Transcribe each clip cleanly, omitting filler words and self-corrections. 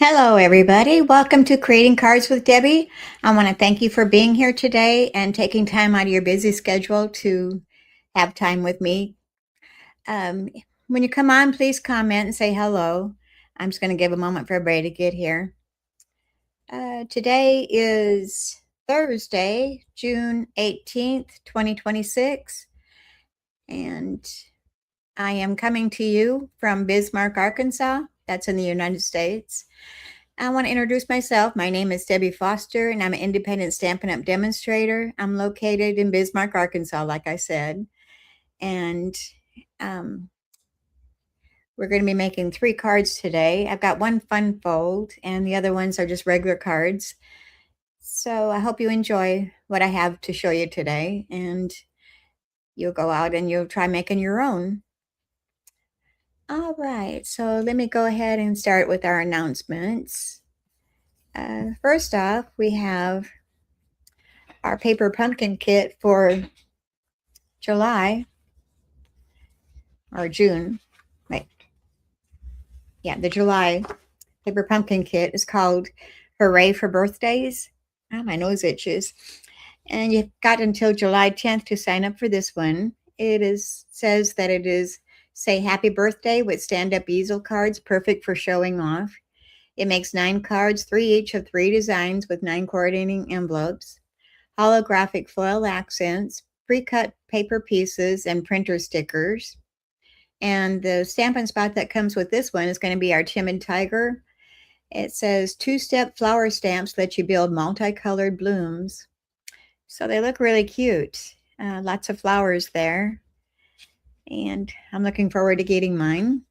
Hello, everybody. Welcome to Creating Cards with Debbie. I want to thank you for being here today and taking time out of your busy schedule to have time with me. Um, when you come on, please comment and say hello. I'm just going to give a moment for everybody to get here. Today is Thursday, June 18th, 2026, and I am coming to you from Bismarck, Arkansas. That's in the United States. I want to introduce myself. My name is Debbie Foster, and I'm an independent Stampin' Up! Demonstrator. I'm located in Bismarck, Arkansas, like I said. And we're going to be making 3 cards today. I've got one fun fold, and the other ones are just regular cards. So I hope you enjoy what I have to show you today, and you'll go out and you'll try making your own. All right, so let me go ahead and start with our announcements. First off, we have our paper pumpkin kit for July or June. Wait. Yeah, the July paper pumpkin kit is called Hooray for Birthdays. Oh, my nose itches. And you've got until July 10th to sign up for this one. Says that it is Say Happy Birthday with stand-up easel cards, perfect for showing off. It makes 9 cards, 3 each of 3 designs with 9 coordinating envelopes, holographic foil accents, pre-cut paper pieces, and printer stickers. And the Stampin' Spot that comes with this one is going to be our Timid Tiger. It says 2-step flower stamps let you build multicolored blooms. So they look really cute. Lots of flowers there. And I'm looking forward to getting mine.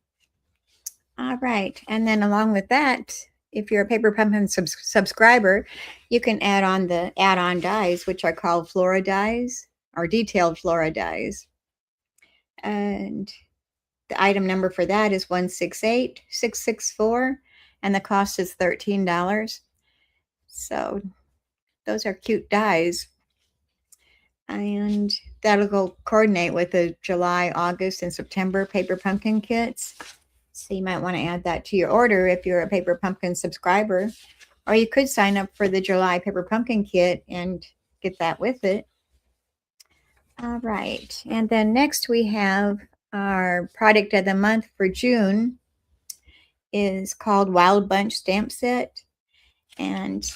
All right. And then along with that, if you're a Paper Pumpkin subscriber, you can add on the add-on dies, which are called Flora dies or detailed Flora dies. And the item number for that is 168664, and the cost is $13. So those are cute dies. And that'll go coordinate with the July, August, and September Paper Pumpkin kits. So you might want to add that to your order if you're a Paper Pumpkin subscriber. Or you could sign up for the July Paper Pumpkin kit and get that with it. All right. And then next we have our product of the month for June is called Wild Bunch Stamp Set. And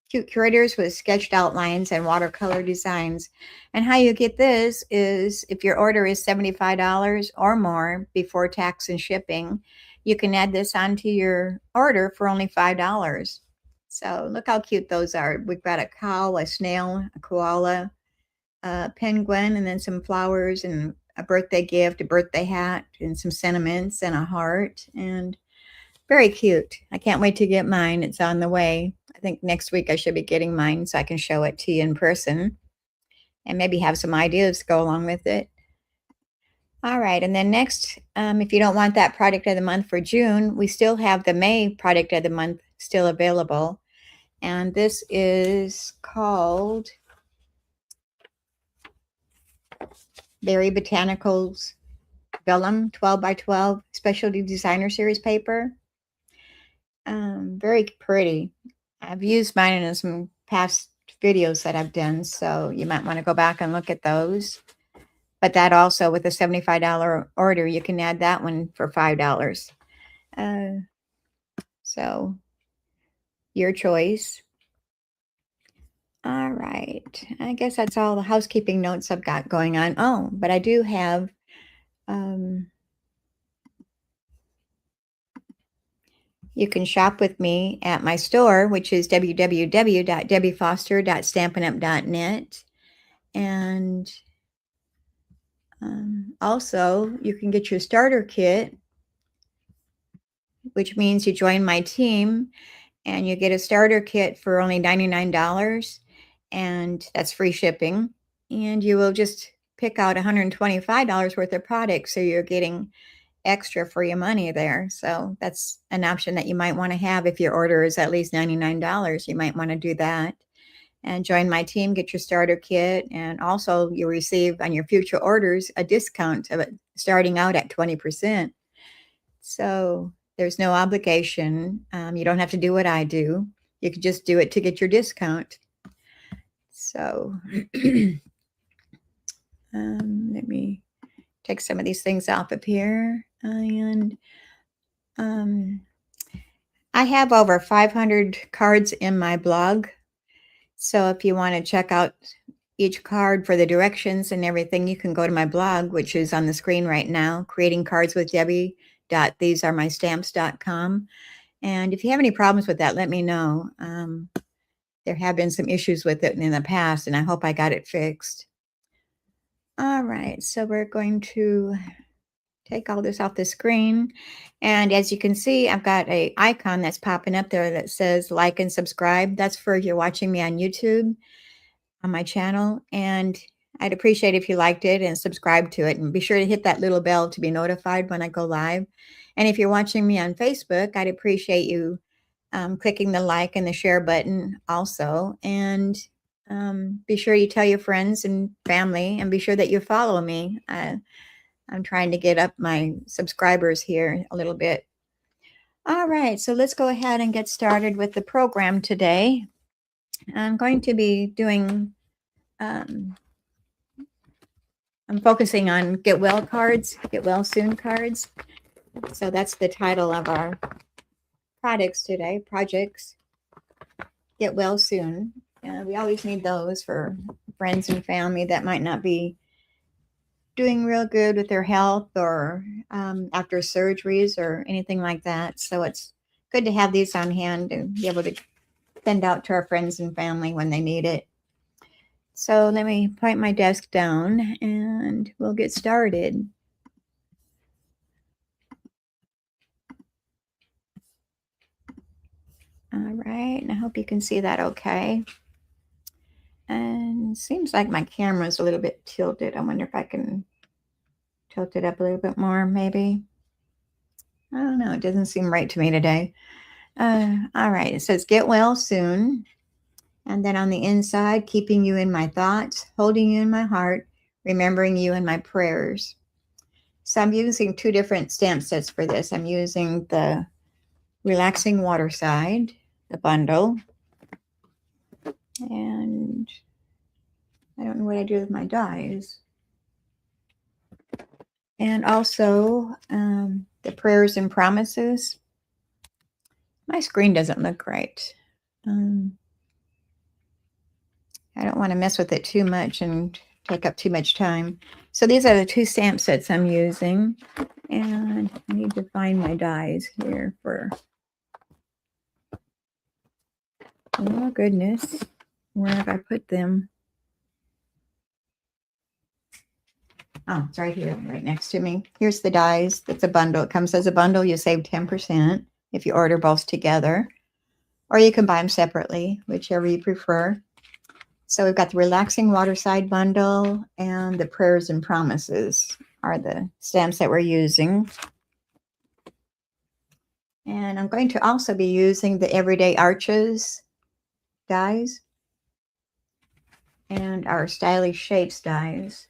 cute curators with sketched outlines and watercolor designs. And how you get this is if your order is $75 or more before tax and shipping, you can add this onto your order for only $5. So look how cute those are. We've got a cow, a snail, a koala, a penguin, and then some flowers and a birthday gift, a birthday hat, and some sentiments and a heart. And very cute. I can't wait to get mine. It's on the way. I think next week I should be getting mine so I can show it to you in person and maybe have some ideas to go along with it. All right. And then next, if you don't want that product of the month for June, we still have the May product of the month still available. And this is called Berry Botanicals Vellum 12 by 12 Specialty Designer Series paper. Very pretty. I've used mine in some past videos that I've done, so you might want to go back and look at those. But that also, with a $75 order, you can add that one for $5. So your choice. All right. I guess that's all the housekeeping notes I've got going on. Oh, but I do have you can shop with me at my store, which is www.debbiefoster.stampinup.net. And also, you can get your starter kit, which means you join my team and you get a starter kit for only $99, and that's free shipping. And you will just pick out $125 worth of products, so you're getting extra for your money there. So that's an option that you might want to have if your order is at least $99. You might want to do that and join my team, get your starter kit, and also you'll receive on your future orders a discount of it starting out at 20%. So There's no obligation. You don't have to do what I do. You could just do it to get your discount. So let me take some of these things off of here. And I have over 500 cards in my blog. So if you want to check out each card for the directions and everything, you can go to my blog, which is on the screen right now, creatingcardswithdebbie.thesearemystamps.com. And if you have any problems with that, let me know. There have been some issues with it in the past, and I hope I got it fixed. All right, so we're going to take all this off the screen. And as you can see, I've got an icon that's popping up there that says like and subscribe. That's for if you're watching me on YouTube on my channel. And I'd appreciate if you liked it and subscribe to it. And be sure to hit that little bell to be notified when I go live. And if you're watching me on Facebook, I'd appreciate you clicking the like and the share button also. And be sure you tell your friends and family, and be sure that you follow me. I'm trying to get up my subscribers here a little bit. All right, so let's go ahead and get started with the program today. I'm going to be doing, I'm focusing on Get Well cards, Get Well Soon cards. So that's the title of our projects. Get Well Soon. We always need those for friends and family that might not be doing real good with their health, or after surgeries or anything like that. So it's good to have these on hand and be able to send out to our friends and family when they need it. So let me point my desk down and we'll get started. All right, and I hope you can see that okay. And it seems like my camera is a little bit tilted. I wonder if I can tilt it up a little bit more, maybe. I don't know. It doesn't seem right to me today. All right. It says, get well soon. And then on the inside, keeping you in my thoughts, holding you in my heart, remembering you in my prayers. So I'm using two different stamp sets for this. I'm using the Relaxing Waterside, the bundle. And I don't know what I do with my dies. And also the Prayers and Promises. My screen doesn't look right. I don't want to mess with it too much and take up too much time. So these are the two stamp sets I'm using. And I need to find my dies here for... Oh, goodness. Where have I put them? Oh, it's right here, right next to me. Here's the dies. That's a bundle. It comes as a bundle. You save 10% if you order both together. Or you can buy them separately, whichever you prefer. So we've got the Relaxing Waterside bundle and the Prayers and Promises are the stamps that we're using. And I'm going to also be using the Everyday Arches dies and our Stylish Shapes dies.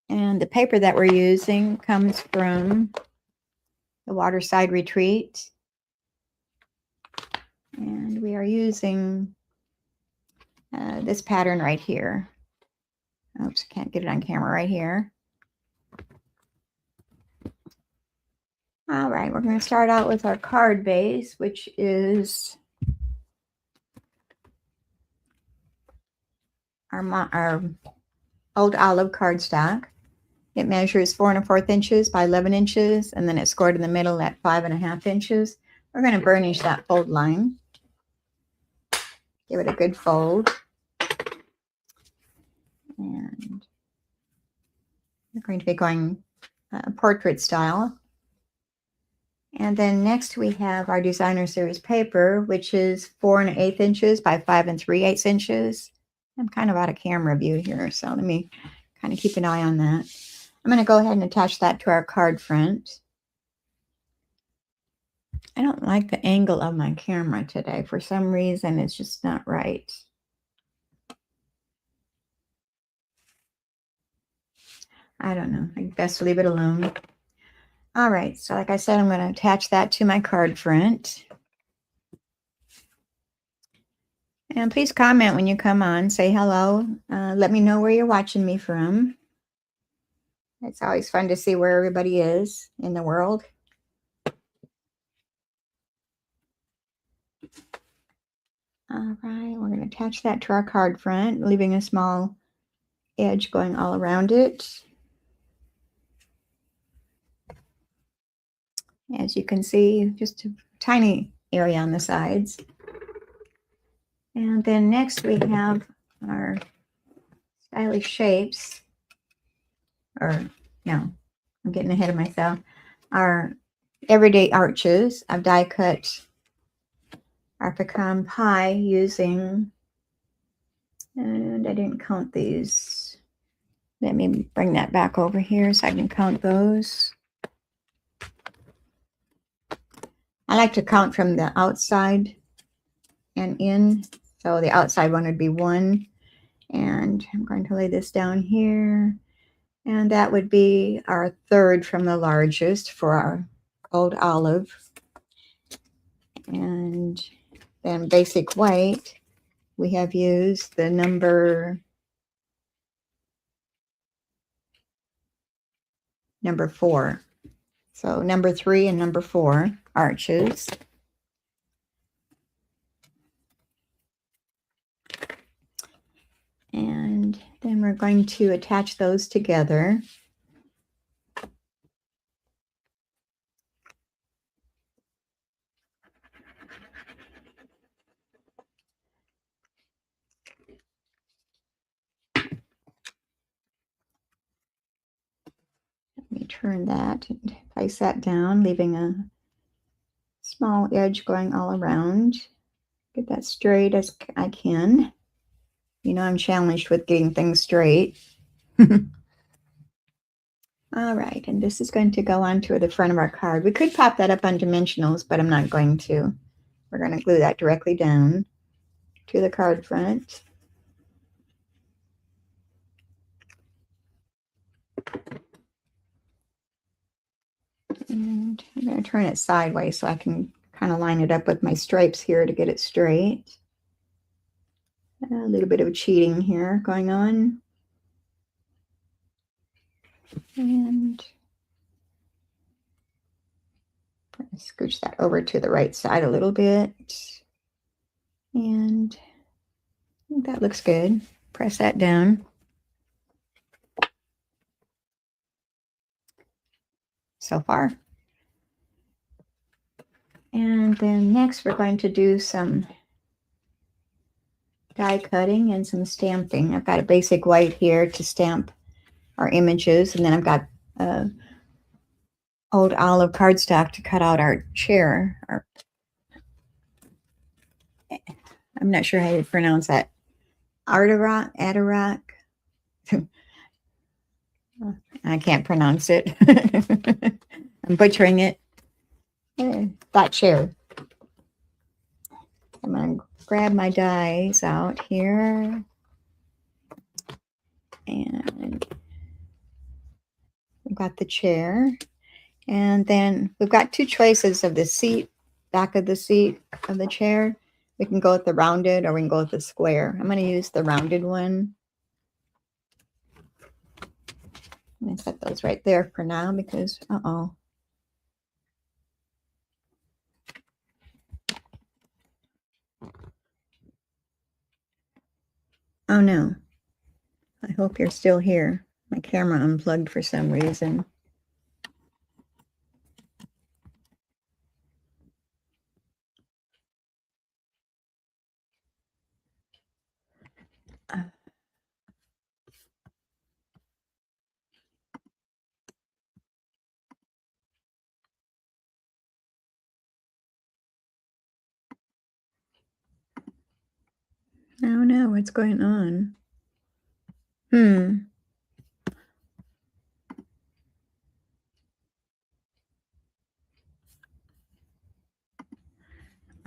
And the paper that we're using comes from the Waterside Retreat. And we are using this pattern right here. Oops, can't get it on camera right here. All right, we're going to start out with our card base, which is our old olive cardstock. It measures 4 1/4 inches by 11 inches, and then it's scored in the middle at 5 1/2 inches. We're going to burnish that fold line. Give it a good fold. And we're going to be going portrait style. And then next we have our designer series paper, which is 4 1/8 inches by 5 3/8 inches. I'm kind of out of camera view here, so let me kind of keep an eye on that. I'm going to go ahead and attach that to our card front. I don't like the angle of my camera today. For some reason, it's just not right. I don't know. I best leave it alone. All right, so like I said, I'm going to attach that to my card front. And please comment when you come on. Say hello. Let me know where you're watching me from. It's always fun to see where everybody is in the world. All right, we're going to attach that to our card front, leaving a small edge going all around it. As you can see, just a tiny area on the sides. And then next we have our stylish shapes. Or, no, I'm getting ahead of myself. Our everyday arches. I've die cut our pecan pie using, and I didn't count these. Let me bring that back over here so I can count those. I like to count from the outside and in. So the outside one would be 1. And I'm going to lay this down here. And that would be our 3rd from the largest for our gold olive. And then basic white, we have used the number 4. So number 3 and number 4 arches. And then we're going to attach those together. Let me turn that and place that down, leaving a small edge going all around. Get that straight as I can. You know, I'm challenged with getting things straight. All right, and this is going to go onto the front of our card. We could pop that up on dimensionals, but I'm not going to. We're going to glue that directly down to the card front. And I'm going to turn it sideways so I can kind of line it up with my stripes here to get it straight. A little bit of cheating here going on. And scooch that over to the right side a little bit. And I think that looks good. Press that down. So far. And then next we're going to do some die cutting and some stamping. I've got a basic white here to stamp our images, and then I've got old olive cardstock to cut out our chair. I'm not sure how you pronounce that. Atarak. I can't pronounce it. I'm butchering it. That chair. I'm going to grab my dies out here. And we've got the chair. And then we've got 2 choices of the seat, back of the seat of the chair. We can go with the rounded or we can go with the square. I'm going to use the rounded one. I'm going to set those right there for now because, uh-oh. Oh no. I hope you're still here. My camera unplugged for some reason. I don't know what's going on.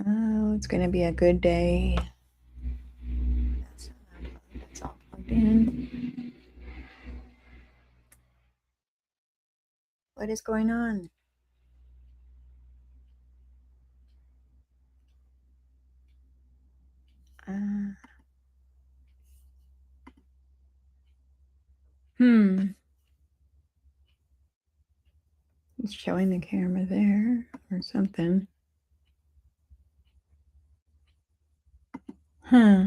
Oh, it's going to be a good day. That's all plugged in. What is going on? It's showing the camera there or something. Huh.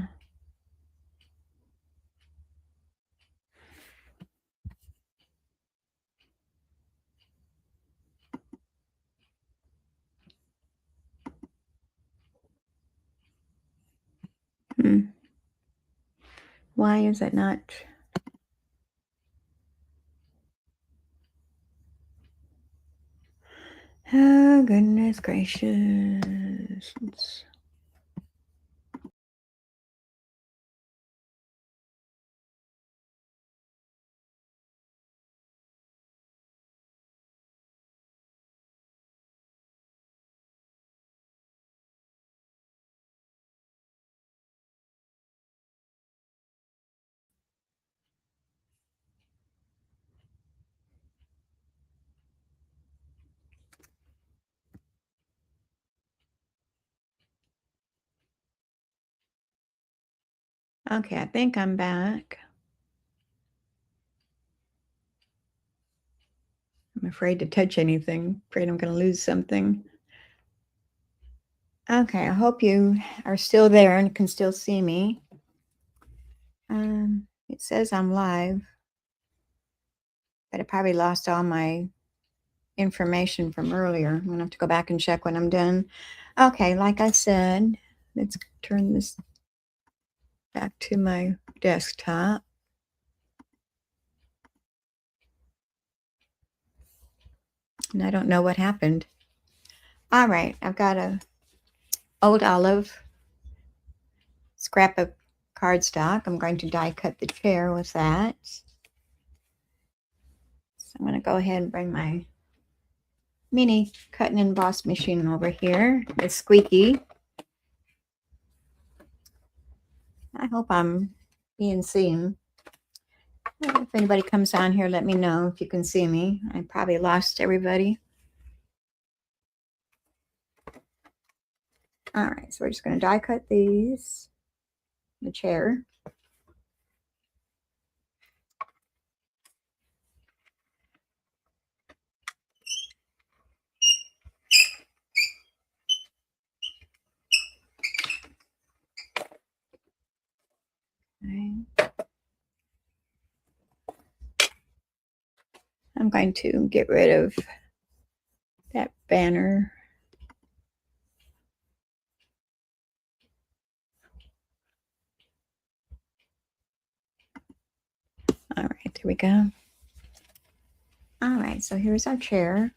Why is it not? Oh, goodness gracious. Okay, I think I'm back. I'm afraid to touch anything. Afraid I'm going to lose something. Okay, I hope you are still there and can still see me. It says I'm live, but I probably lost all my information from earlier. I'm going to have to go back and check when I'm done. Okay, like I said, let's turn this back to my desktop. And I don't know what happened. All right, I've got a old olive scrap of cardstock. I'm going to die cut the chair with that. So I'm going to go ahead and bring my mini cut and emboss machine over here. It's squeaky. I hope I'm being seen. If anybody comes on here, let me know if you can see me. I probably lost everybody. All right, so we're just going to die cut these, the chair. Okay. I'm going to get rid of that banner. All right, there we go. All right, so here's our chair.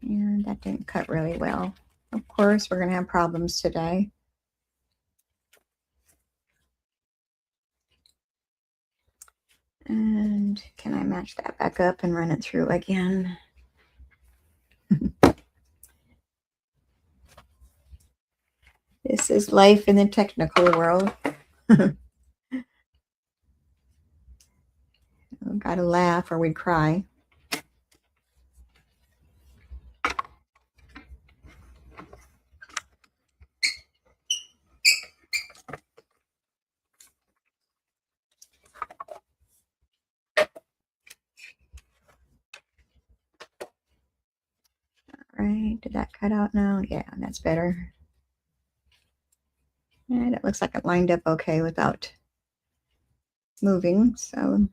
And that didn't cut really well. Of course, we're going to have problems today. And can I match that back up and run it through again? This is life in the technical world. Gotta laugh or we'd cry. All right, did that cut out now? Yeah, that's better. And it looks like it lined up okay without moving, so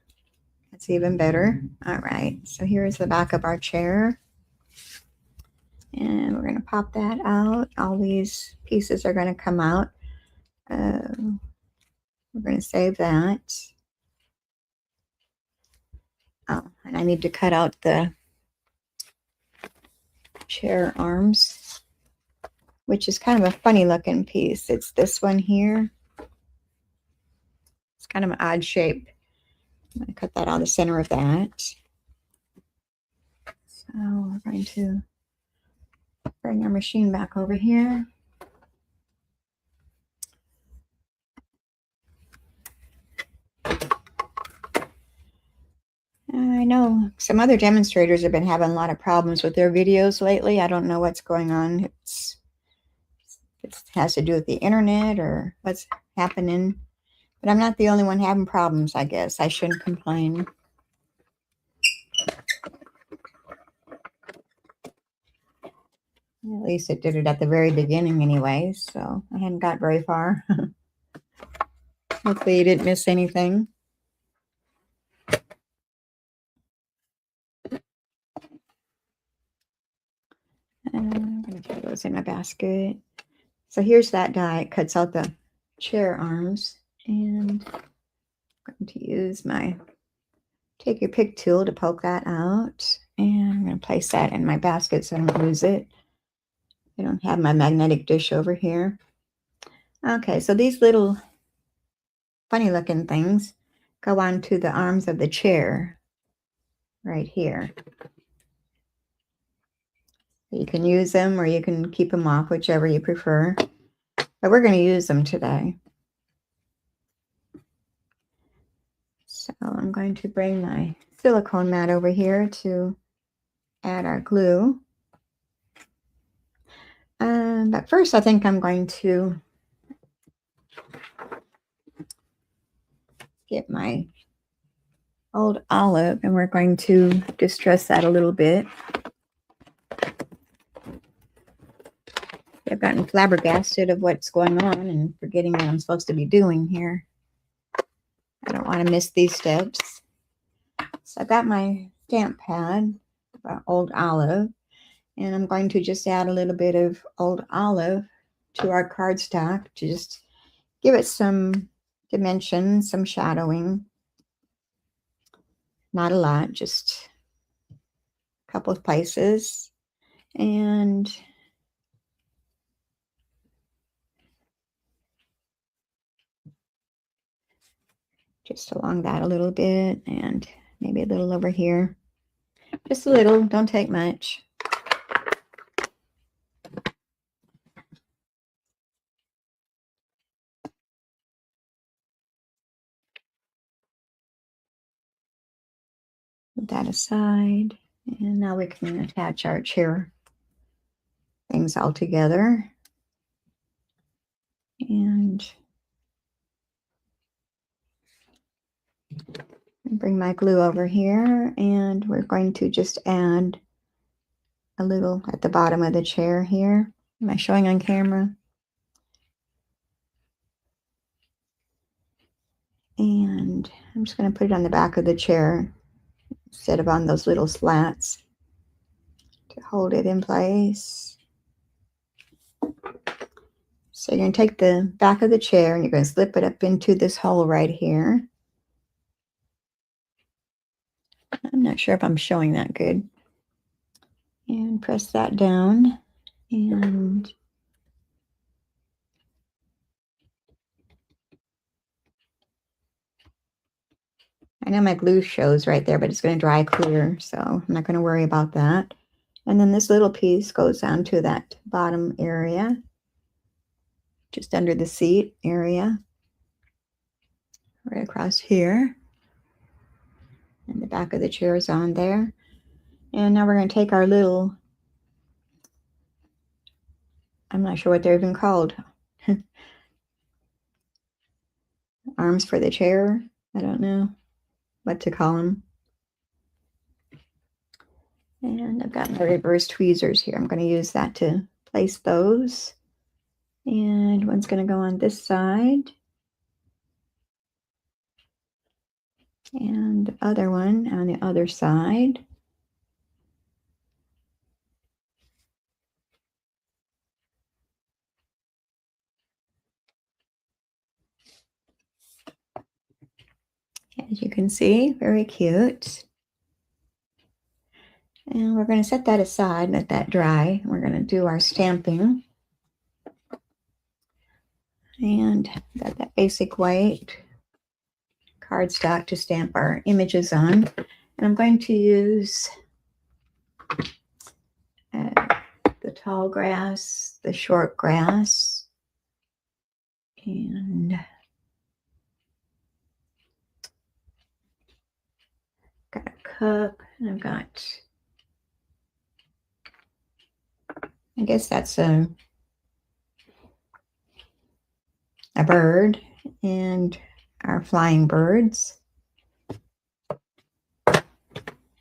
that's even better. All right, so here's the back of our chair. And we're going to pop that out. All these pieces are going to come out. We're going to save that. Oh, and I need to cut out the chair arms, which is kind of a funny looking piece. It's this one here. It's kind of an odd shape. I'm going to cut that out of the center of that. So we're going to bring our machine back over here. I know some other demonstrators have been having a lot of problems with their videos lately. I don't know what's going on. It has to do with the internet or what's happening. But I'm not the only one having problems, I guess. I shouldn't complain. At least it did it at the very beginning anyway, so I hadn't got very far. Hopefully you didn't miss anything. I'm going to throw those in my basket. So here's that die. It cuts out the chair arms. And I'm going to use my take your pick tool to poke that out. And I'm going to place that in my basket so I don't lose it. I don't have my magnetic dish over here. Okay, so these little funny looking things go onto the arms of the chair right here. You can use them or you can keep them off, whichever you prefer. But we're going to use them today. So I'm going to bring my silicone mat over here to add our glue. But first I think I'm going to get my old olive and we're going to distress that a little bit. I've gotten flabbergasted of what's going on and forgetting what I'm supposed to be doing here. I don't want to miss these steps. So I've got my stamp pad, old olive, and I'm going to just add a little bit of old olive to our cardstock to just give it some dimension, some shadowing. Not a lot, just a couple of places. And just along that a little bit, and maybe a little over here. Just a little, don't take much. Put that aside. And now we can attach our chair things all together. And bring my glue over here, and we're going to just add a little at the bottom of the chair here. Am I showing on camera? And I'm just going to put it on the back of the chair instead of on those little slats to hold it in place. So you're going to take the back of the chair and you're going to slip it up into this hole right here. I'm not sure if I'm showing that good. And press that down. And I know my glue shows right there, but it's going to dry clear, so I'm not going to worry about that. And then this little piece goes down to that bottom area, just under the seat area, right across here. And the back of the chair is on there. And now we're going to take our little, I'm not sure what they're even called, arms for the chair. I don't know what to call them. And I've got my reverse tweezers here. I'm going to use that to place those. And one's going to go on this side. And the other one on the other side. As you can see, very cute. And we're going to set that aside, let that dry. We're going to do our stamping. And got that basic white cardstock to stamp our images on. And I'm going to use the tall grass, the short grass, and got a cup, and I've got, I guess that's a bird, and our flying birds.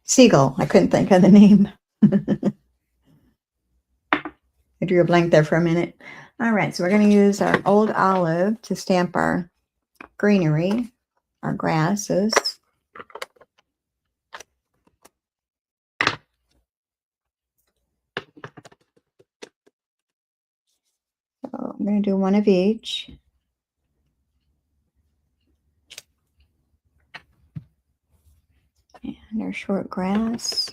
Seagull, I couldn't think of the name. I drew a blank there for a minute. All right, so we're going to use our old olive to stamp our greenery, our grasses. So I'm going to do one of each. And our short grass.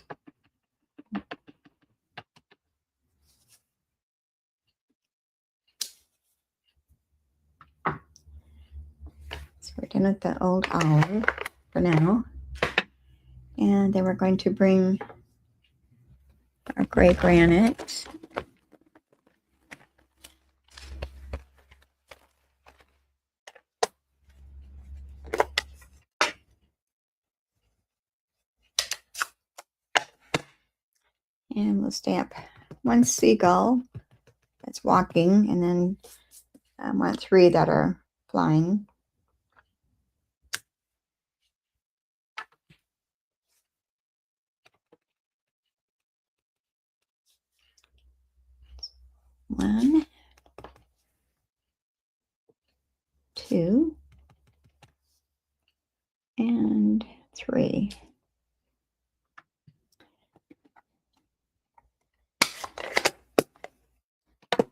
So we're done with the old olive for now. And then we're going to bring our gray granite. And we'll stamp one seagull that's walking, and then I want 3 that are flying. One, 2, and 3.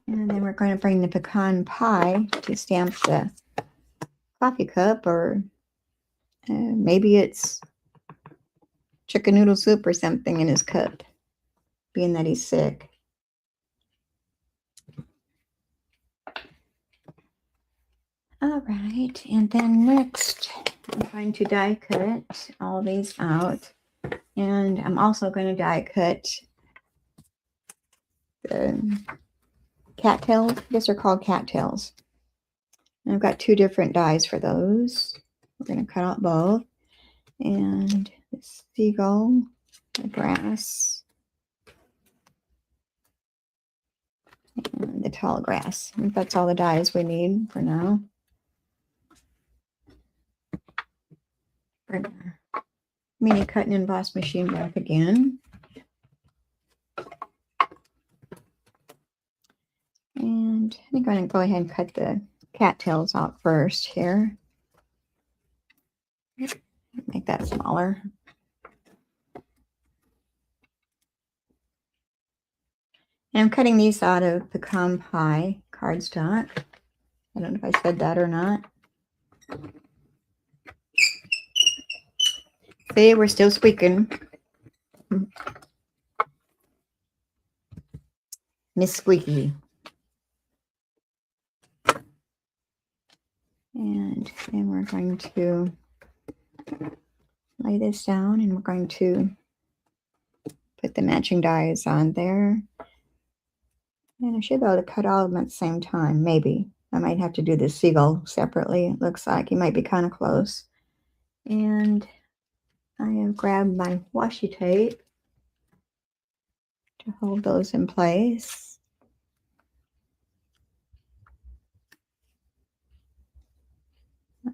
And then we're going to bring the pecan pie to stamp the coffee cup, or maybe it's chicken noodle soup or something in his cup, being that he's sick. All right, and then next I'm going to die cut all these out, and I'm also going to die cut the cattails. I guess they're called cattails. And I've got 2 different dies for those. We're going to cut out both. And the seagull, the grass, and the tall grass. I think that's all the dies we need for now. Bring our mini cut and emboss machine back again. And I'm going to go ahead and cut the cattails out first here. Make that smaller. And I'm cutting these out of pecan pie cardstock. I don't know if I said that or not. See, we're still squeaking. Miss Squeaky. And then we're going to lay this down, and we're going to put the matching dies on there. And I should be able to cut all of them at the same time, maybe. I might have to do the seagull separately. It looks like he might be kind of close. And I have grabbed my washi tape to hold those in place.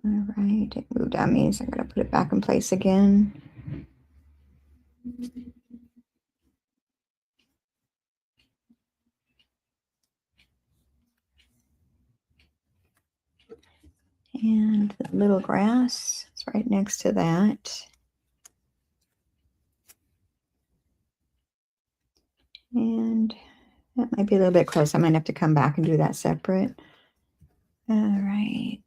All right, it moved on me, so I'm going to put it back in place again. And the little grass is right next to that. And that might be a little bit close. I might have to come back and do that separate. All right.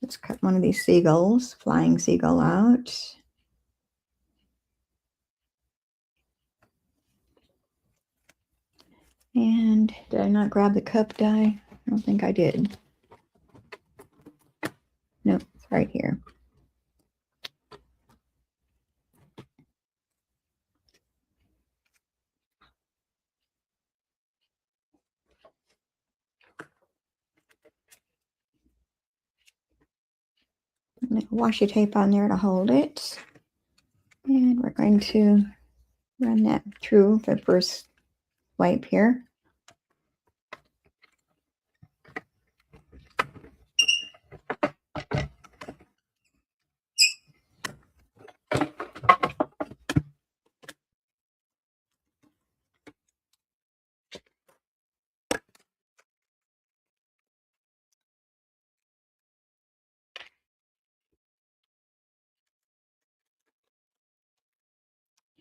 Let's cut one of these seagulls, flying seagull out. And did I not grab the cup die? I don't think I did. Nope, it's right here. Washi tape on there to hold it. And we're going to run that through the first wipe here.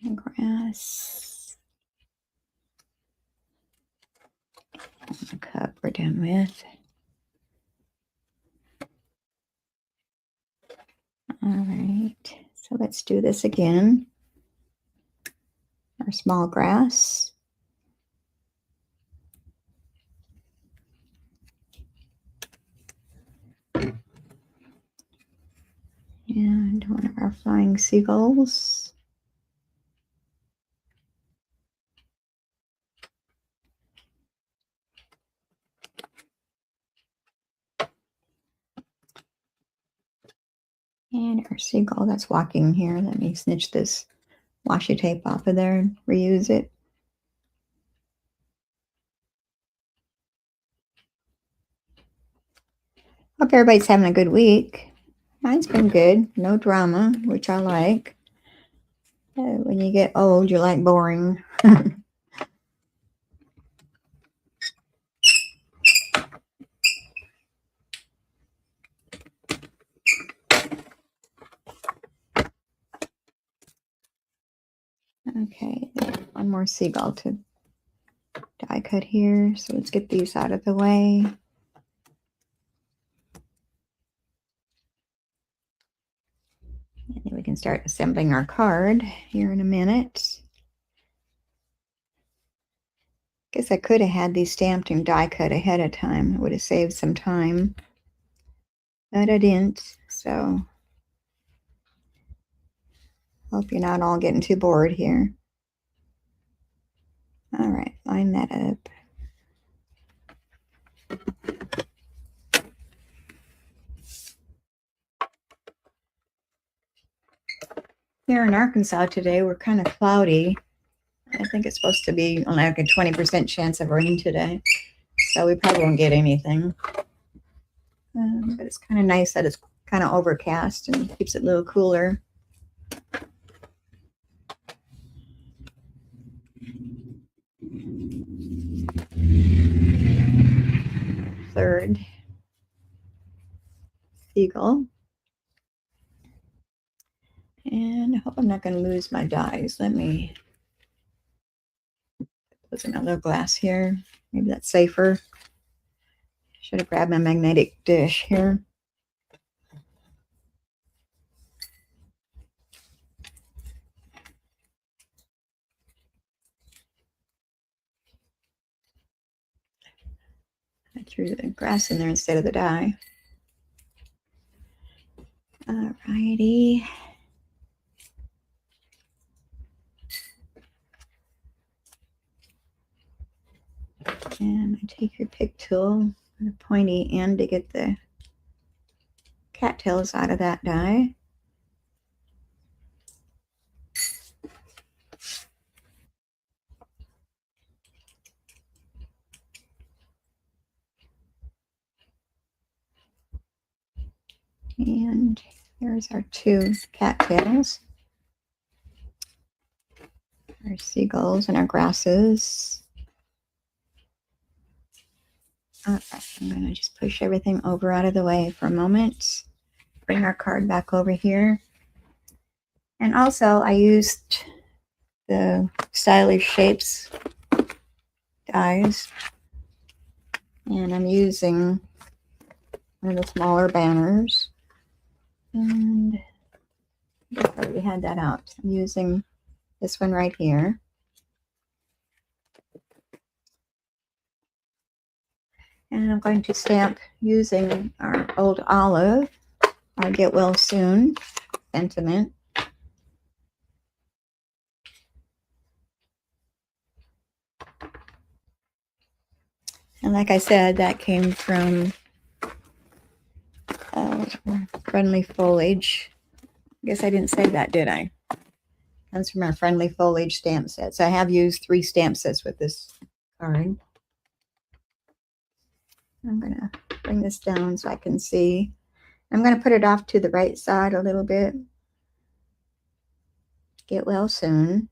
and grass. And the cup we're done with. All right, so let's do this again. Our small grass. And one of our flying seagulls. And our seagull that's walking here. Let me snitch this washi tape off of there and reuse it. Hope everybody's having a good week. Mine's been good. No drama, which I like. When you get old, you like boring. Okay, one more seagull to die cut here. So let's get these out of the way. And then we can start assembling our card here in a minute. Guess I could have had these stamped and die cut ahead of time. It would have saved some time. But I didn't, so hope you're not all getting too bored here. All right, line that up. Here in Arkansas today, we're kind of cloudy. I think it's supposed to be only like a 20% chance of rain today. So we probably won't get anything. But it's kind of nice that it's kind of overcast and keeps it a little cooler. Third seagull. And I hope I'm not going to lose my dies. Let me put another glass here. Maybe that's safer. Should have grabbed my magnetic dish here. I threw the grass in there instead of the die. Alrighty. And I take your pick tool, the pointy end to get the cattails out of that die. And here's our two cattails, our seagulls and our grasses. All right, I'm going to just push everything over out of the way for a moment. Bring our card back over here. And also I used the Stylish Shapes dies. And I'm using one of the smaller banners. And I already had that out. I'm using this one right here. And I'm going to stamp using our old olive, our Get Well Soon sentiment. And like I said, that came from Friendly Foliage. I guess I didn't say that, did I? Comes from our Friendly Foliage stamp sets. I have used 3 stamp sets with this card. I'm going to bring this down so I can see. I'm going to put it off to the right side a little bit. Get Well Soon.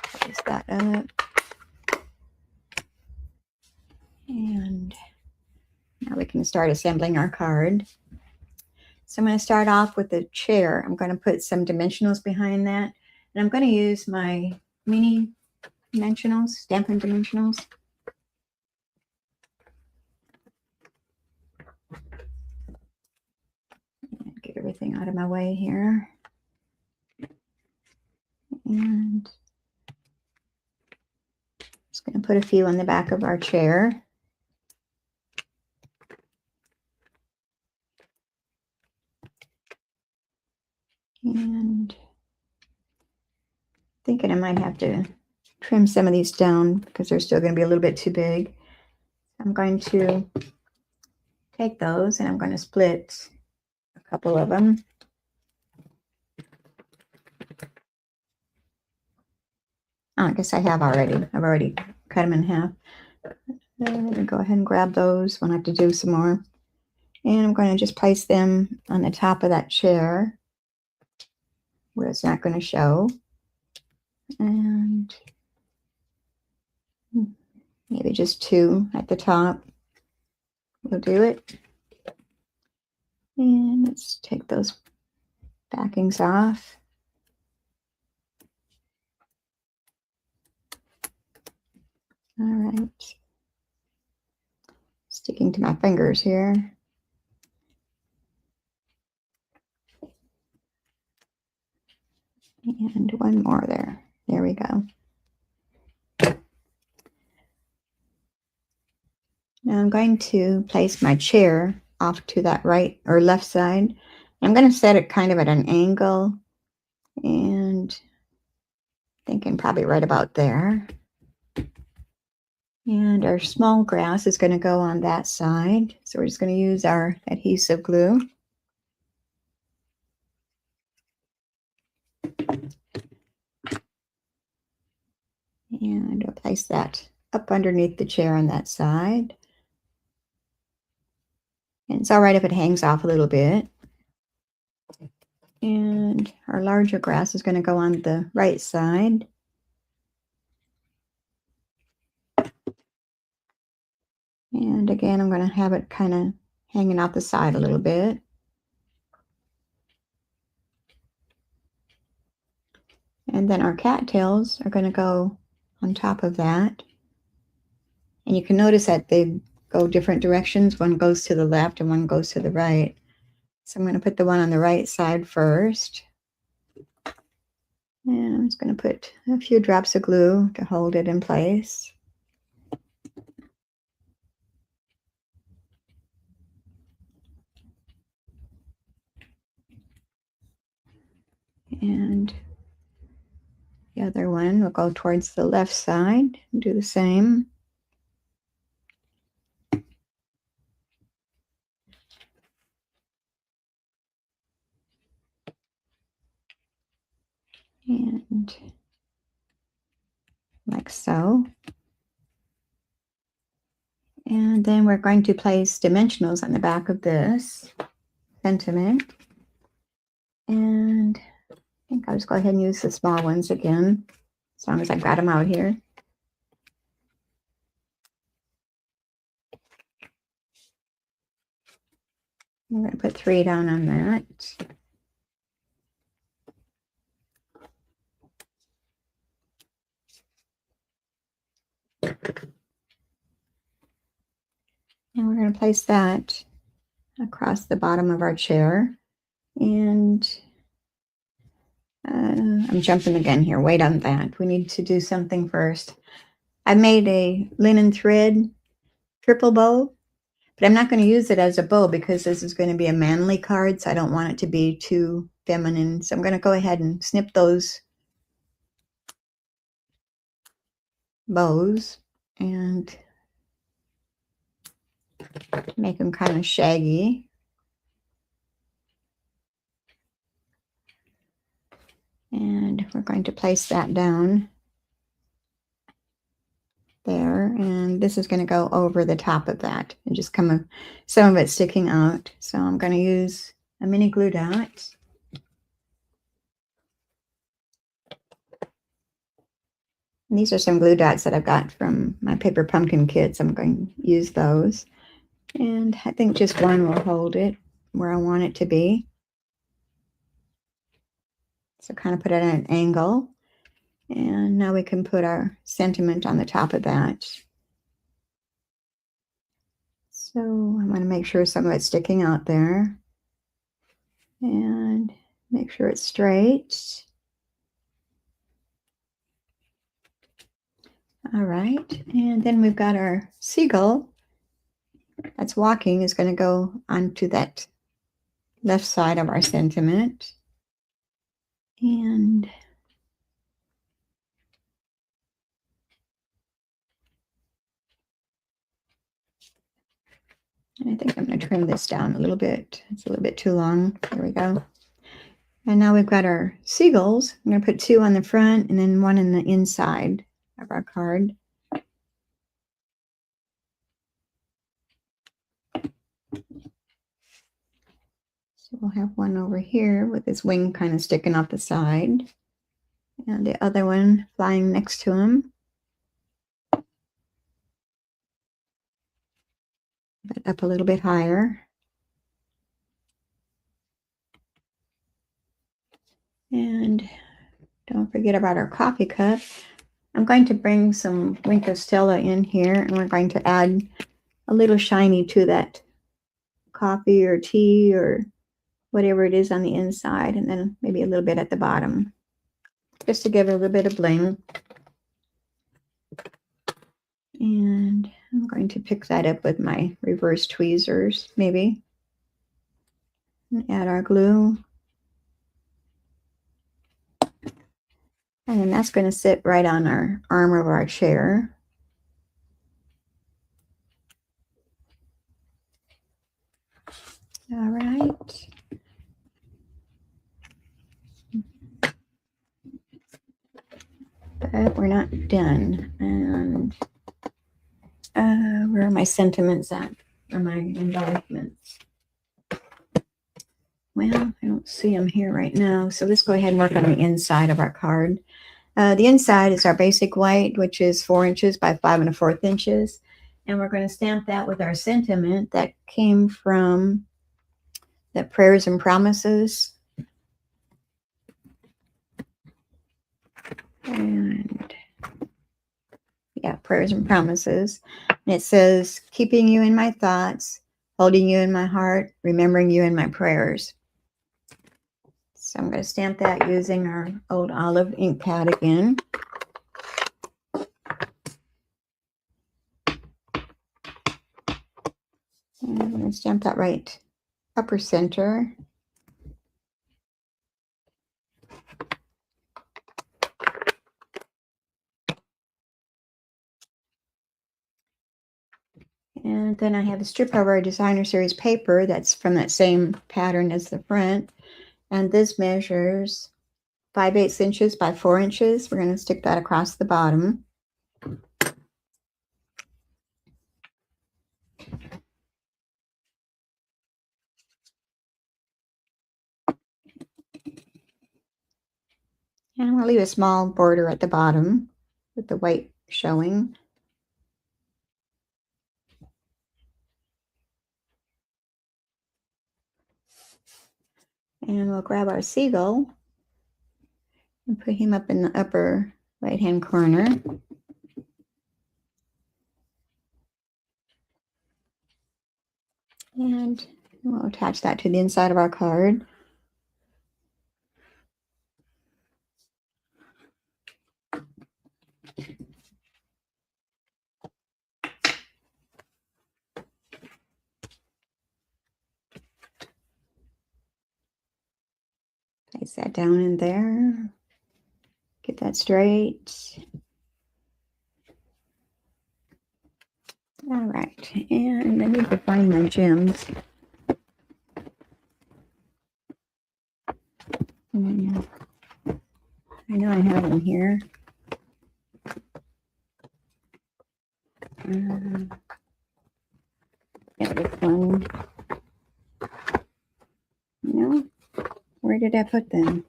Close that up. And now we can start assembling our card. So I'm going to start off with the chair. I'm going to put some dimensionals behind that. And I'm going to use my mini dimensionals, Stampin' dimensionals. Get everything out of my way here. And just going to put a few on the back of our chair. And thinking I might have to trim some of these down because they're still going to be a little bit too big. I'm going to take those and I'm going to split a couple of them. Oh, I guess I have already. I've already cut them in half. Let me go ahead and grab those. Won't have to do some more. And I'm going to just place them on the top of that chair where it's not going to show. And maybe just two at the top will do it. And let's take those backings off. All right. Sticking to my fingers here. And one more there. There we go. Now I'm going to place my chair off to that right or left side. I'm going to set it kind of at an angle and thinking probably right about there. And our small grass is going to go on that side. So we're just going to use our adhesive glue. And I'll place that up underneath the chair on that side. And it's all right if it hangs off a little bit. And our larger grass is going to go on the right side. And again, I'm going to have it kind of hanging out the side a little bit. And then our cattails are going to go on top of that. And you can notice that they go different directions. One goes to the left and one goes to the right. So I'm going to put the one on the right side first. And I'm just going to put a few drops of glue to hold it in place. And the other one will go towards the left side and do the same. And like so. And then we're going to place dimensionals on the back of this sentiment. And I think I'll just go ahead and use the small ones again, as long as I've got them out here. I'm going to put 3 down on that. And we're going to place that across the bottom of our chair. And I'm jumping again here. Wait on that. We need to do something first. I made a linen thread triple bow, but I'm not going to use it as a bow because this is going to be a manly card, so I don't want it to be too feminine. So I'm going to go ahead and snip those bows and make them kind of shaggy. And we're going to place that down there, and this is going to go over the top of that and just come some of it sticking out. So I'm going to use a mini glue dot. And these are some glue dots that I've got from my paper pumpkin kits. I'm going to use those. And I think just one will hold it. where I want it to be. So kind of put it at an angle. And now we can put our sentiment on the top of that. So I'm going to make sure some of it's sticking out there. And make sure it's straight. All right, and then we've got our seagull that's walking is going to go onto that left side of our sentiment. And I think I'm going to trim this down a little bit. It's a little bit too long. There we go. And now we've got our seagulls. I'm going to put 2 on the front and then 1 in the inside of our card. So we'll have one over here with his wing kind of sticking off the side. And the other one flying next to him. But up a little bit higher. And don't forget about our coffee cup. I'm going to bring some Wink of Stella in here, and we're going to add a little shiny to that coffee or tea or whatever it is on the inside, and then maybe a little bit at the bottom, just to give it a little bit of bling. And I'm going to pick that up with my reverse tweezers, maybe, and add our glue. And then that's going to sit right on our arm of our chair. All right. But we're not done. And where are my sentiments at? Or my embellishments? Well, I don't see them here right now. So let's go ahead and work on the inside of our card. The inside is our basic white, which is 4 inches by 5 1/4 inches. And we're going to stamp that with our sentiment that came from the Prayers and Promises. And yeah, Prayers and Promises. And it says, keeping you in my thoughts, holding you in my heart, remembering you in my prayers. So I'm going to stamp that using our old olive ink pad again. And I'm going to stamp that right upper center. And then I have a strip of our Designer Series paper that's from that same pattern as the front. And this measures 5/8 inches by 4 inches. We're going to stick that across the bottom. And we'll leave a small border at the bottom with the white showing. And we'll grab our seagull and put him up in the upper right-hand corner. And we'll attach that to the inside of our card. Place that down in there. Get that straight. All right, and I need to find my gems. I know I have them here. Yeah, this one. No, where did I put them?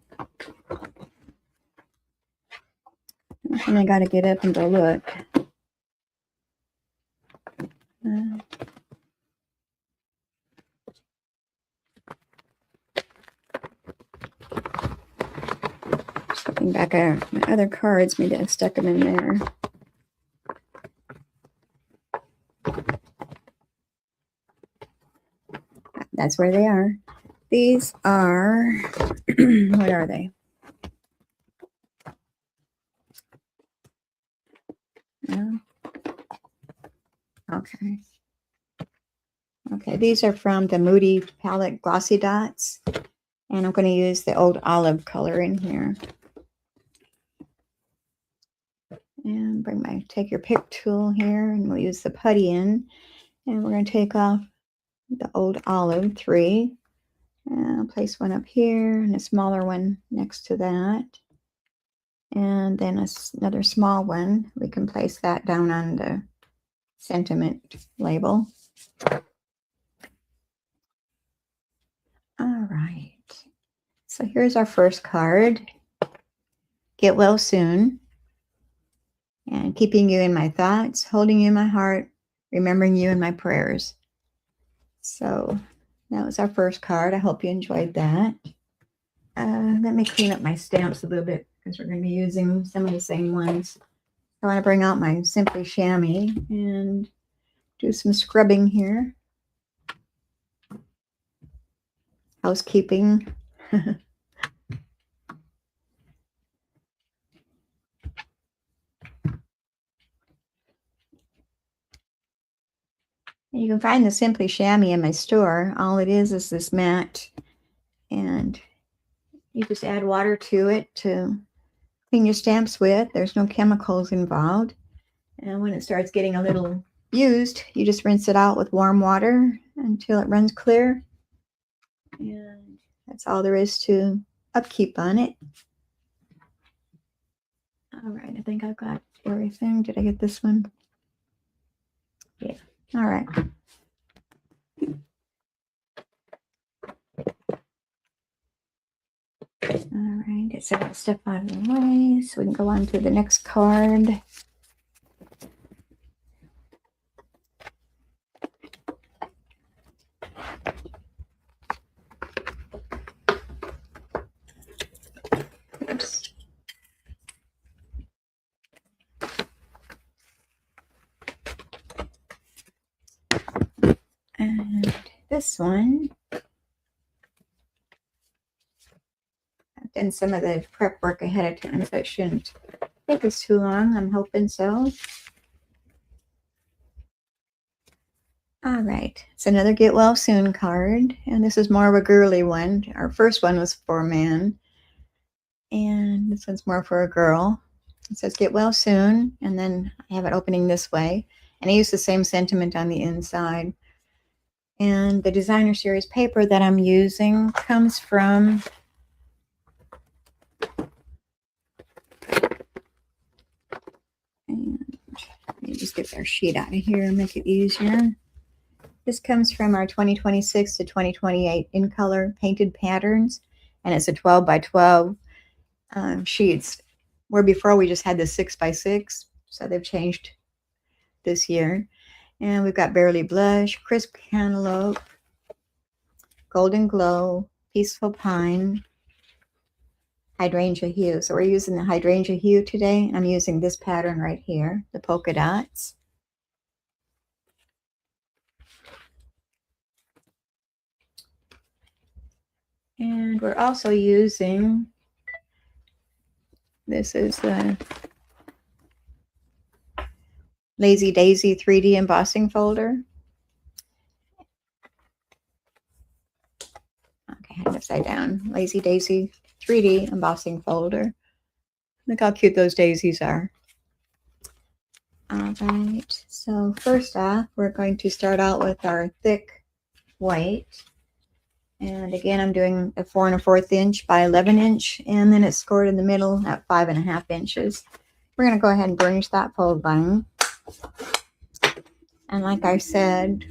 And I got to get up and go look. Looking back at my other cards, maybe I stuck them in there. That's where they are. These are, what are they? Yeah. Okay. Okay, these are from the Moody palette Glossy Dots. And I'm going to use the old olive color in here. And take your pick tool here, and we'll use the putty in. And we're going to take off the old olive 3. And I'll place one up here and a smaller one next to that. And then another small one. We can place that down on the sentiment label. All right. So here's our first card. Get well soon. And keeping you in my thoughts, holding you in my heart, remembering you in my prayers. So that was our first card. I hope you enjoyed that. Let me clean up my stamps a little bit because we're going to be using some of the same ones. I want to bring out my Simply Chamois and do some scrubbing here. Housekeeping. You can find the Simply Chamois in my store. All it is this mat, and you just add water to it to clean your stamps with. There's no chemicals involved. And when it starts getting a little used, you just rinse it out with warm water until it runs clear. And that's all there is to upkeep on it. All right, I think I've got everything. Did I get this one? Yeah. All right. All right, get some of that stuff out of the way so we can go on to the next card. Oops. And this one, I've done some of the prep work ahead of time, so it shouldn't take us too long. I'm hoping so. All right, it's another Get Well Soon card, and this is more of a girly one. Our first one was for a man, and this one's more for a girl. It says Get Well Soon, and then I have it opening this way, and I use the same sentiment on the inside. And the designer series paper that I'm using comes from and let me just get our sheet out of here and make it easier. This comes from our 2026 to 2028 in color painted patterns, and it's a 12 by 12 sheets, where before we just had the 6 by 6, so they've changed this year. And we've got Barely Blush, Crisp Cantaloupe, Golden Glow, Peaceful Pine, Hydrangea Hue. So we're using the Hydrangea Hue today. I'm using this pattern right here, the polka dots. And we're also using, this is the Lazy Daisy 3D embossing folder. Okay, hand upside down. Lazy Daisy 3D embossing folder. Look how cute those daisies are. All right, so first off, we're going to start out with our thick white. And again, I'm doing a 4 1/4 inch by 11 inch, and then it's scored in the middle at 5 1/2 inches. We're going to go ahead and burnish that fold line. And like I said,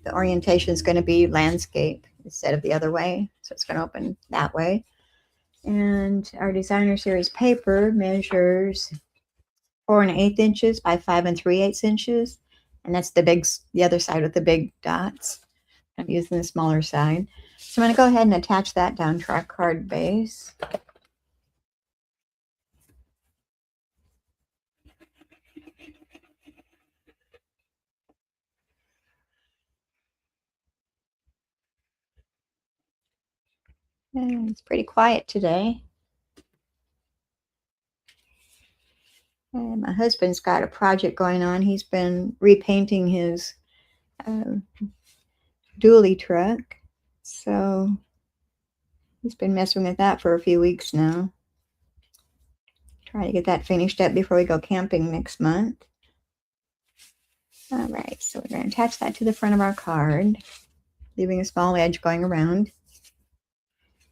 the orientation is going to be landscape instead of the other way. So it's going to open that way. And our designer series paper measures 4 1/8 inches by 5 3/8 inches. And that's the other side with the big dots. I'm using the smaller side. So I'm going to go ahead and attach that down to our card base. And it's pretty quiet today. And my husband's got a project going on. He's been repainting his uh, dually truck. So he's been messing with that for a few weeks now. Trying to get that finished up before we go camping next month. All right, so we're going to attach that to the front of our card, leaving a small edge going around.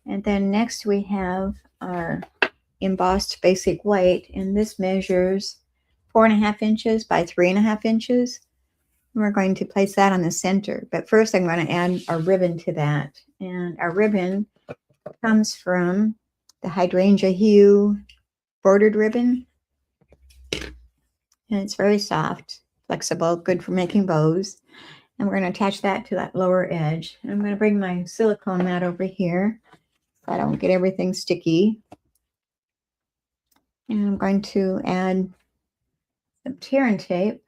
And then next we have our embossed basic white, and this measures 4.5 inches by 3.5 inches. And we're going to place that on the center, but first I'm going to add our ribbon to that. And our ribbon comes from the hydrangea hue bordered ribbon, and it's very soft, flexible, good for making bows. And we're going to attach that to that lower edge. And I'm going to bring my silicone mat over here so I don't get everything sticky. And I'm going to add some tear and tape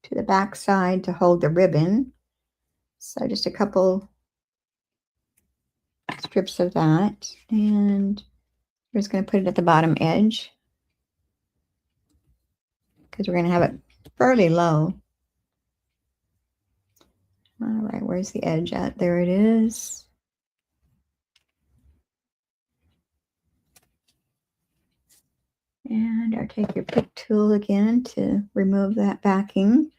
to the back side to hold the ribbon. So just a couple strips of that. And we're just going to put it at the bottom edge because we're going to have it fairly low. All right, where's the edge at? There it is. And I'll take your pick tool again to remove that backing.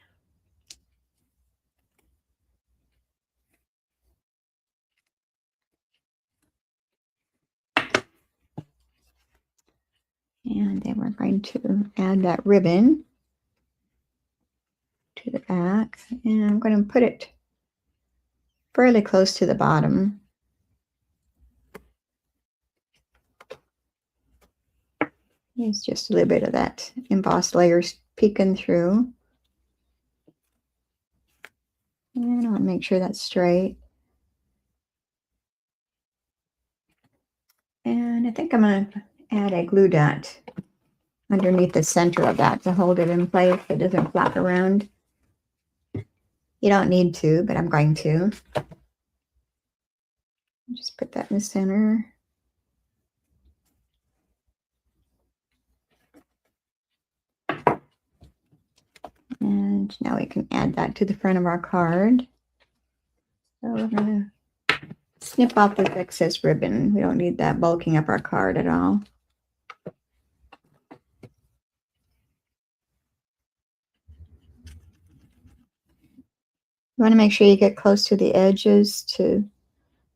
And then we're going to add that ribbon to the back. And I'm going to put it fairly close to the bottom. There's just a little bit of that embossed layers peeking through. And I want to make sure that's straight. And I think I'm going to add a glue dot underneath the center of that to hold it in place so it doesn't flap around. You don't need to, but I'm going to. Just put that in the center. And now we can add that to the front of our card. So we're going to snip off this excess ribbon. We don't need that bulking up our card at all. You want to make sure you get close to the edges to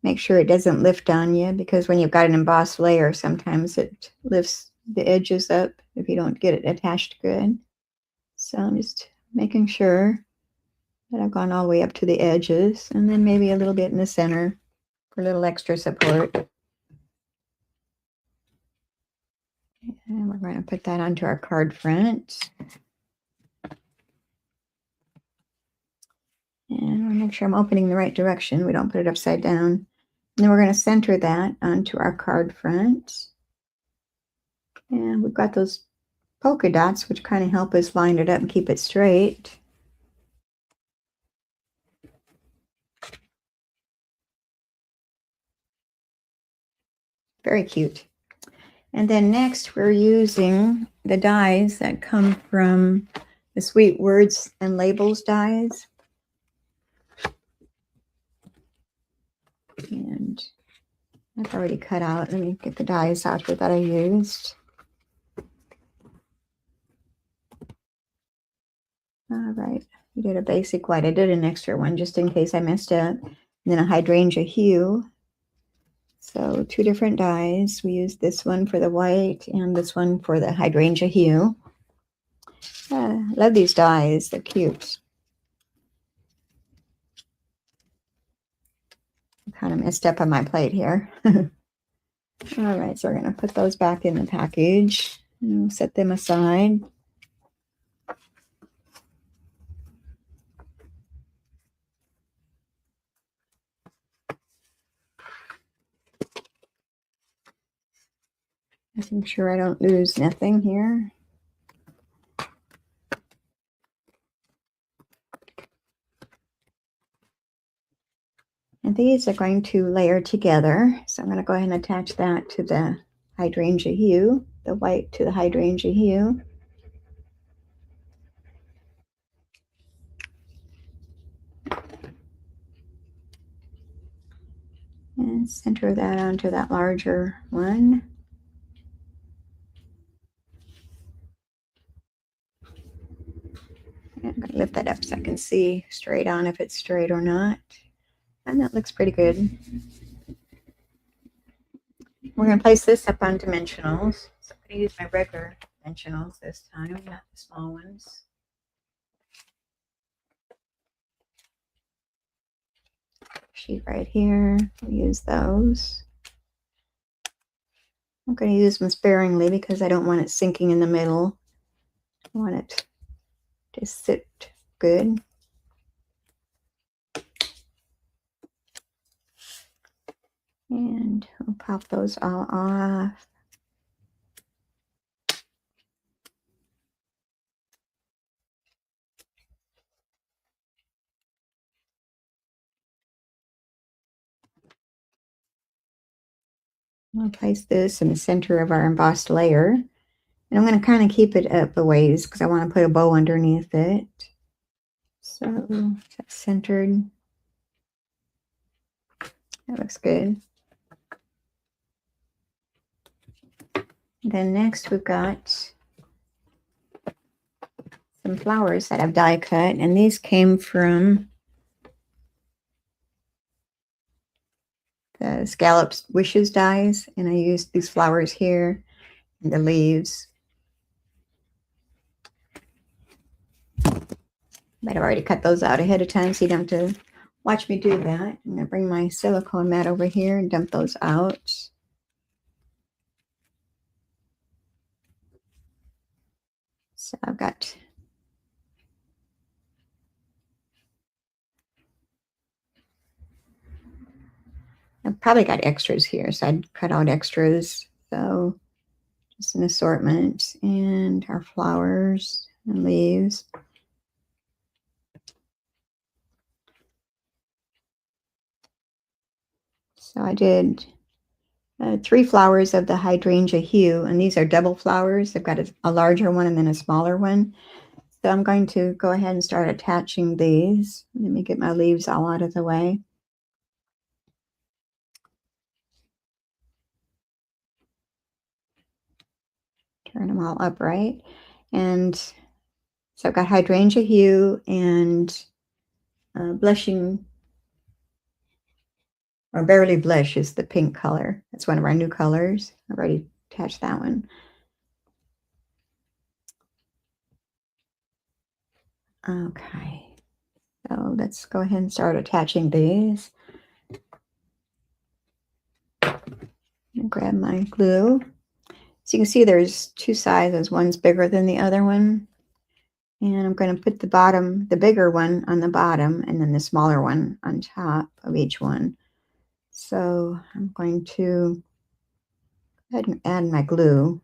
make sure it doesn't lift on you, because when you've got an embossed layer, sometimes it lifts the edges up if you don't get it attached good. So I'm just making sure that I've gone all the way up to the edges, and then maybe a little bit in the center for a little extra support. And we're going to put that onto our card front. And I'll make sure I'm opening the right direction. We don't put it upside down. And then we're going to center that onto our card front. And we've got those polka dots, which kind of help us line it up and keep it straight. Very cute. And then next we're using the dies that come from the Sweet Words and Labels dies. And I've already cut out. Let me get the dies out here that I used. All right, we did a basic white. I did an extra one just in case I messed up. And then a hydrangea hue. So 2 different dies. We used this one for the white and this one for the hydrangea hue. I love these dies. They're cute. Kind of messed up on my plate here. All right, so we're going to put those back in the package and we'll set them aside. Making sure I don't lose nothing here. And these are going to layer together. So I'm going to go ahead and attach that to the hydrangea hue, the white to the hydrangea hue. And center that onto that larger one. I'm going to lift that up so I can see straight on if it's straight or not. And that looks pretty good. We're going to place this up on dimensionals. So I'm going to use my regular dimensionals this time, not the small ones. Sheet right here. I'll use those. I'm going to use them sparingly because I don't want it sinking in the middle. I want it to sit good. And we'll pop those all off. I'll place this in the center of our embossed layer. And I'm going to kind of keep it up a ways because I want to put a bow underneath it. So that's centered. That looks good. Then next we've got some flowers that I've die cut, and these came from the Scallops Wishes dies, and I used these flowers here and the leaves. But I've already cut those out ahead of time, so you don't have to watch me do that. I'm going to bring my silicone mat over here and dump those out. So I've probably got extras here, so I'd cut out extras. So just an assortment, and our flowers and leaves. So I did 3 flowers of the hydrangea hue, and these are double flowers. I've got a larger one and then a smaller one. So I'm going to go ahead and start attaching these. Let me get my leaves all out of the way. Turn them all upright. And so I've got hydrangea hue and blushing, or barely blush is the pink color. That's one of our new colors. I've already attached that one. Okay, so let's go ahead and start attaching these. Grab my glue. So you can see there's 2 sizes. One's bigger than the other one. And I'm going to put the bigger one on the bottom, and then the smaller one on top of each one. So I'm going to go ahead and add my glue,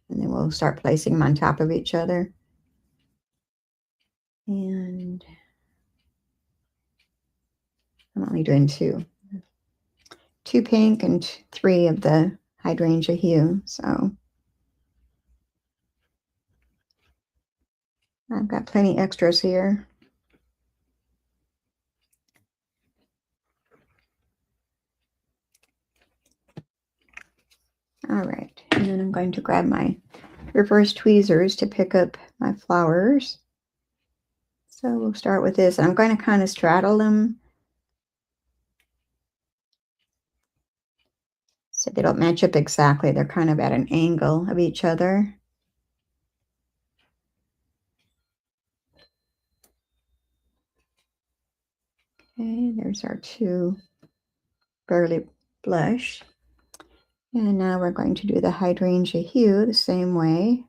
and then we'll start placing them on top of each other. And I'm only doing 2. 2 pink and 3 of the hydrangea hue. So I've got plenty extras here. All right, and then I'm going to grab my reverse tweezers to pick up my flowers. So we'll start with this. I'm going to kind of straddle them so they don't match up exactly. They're kind of at an angle of each other. Okay, there's our 2 Burley Blush. And now we're going to do the hydrangea hue the same way.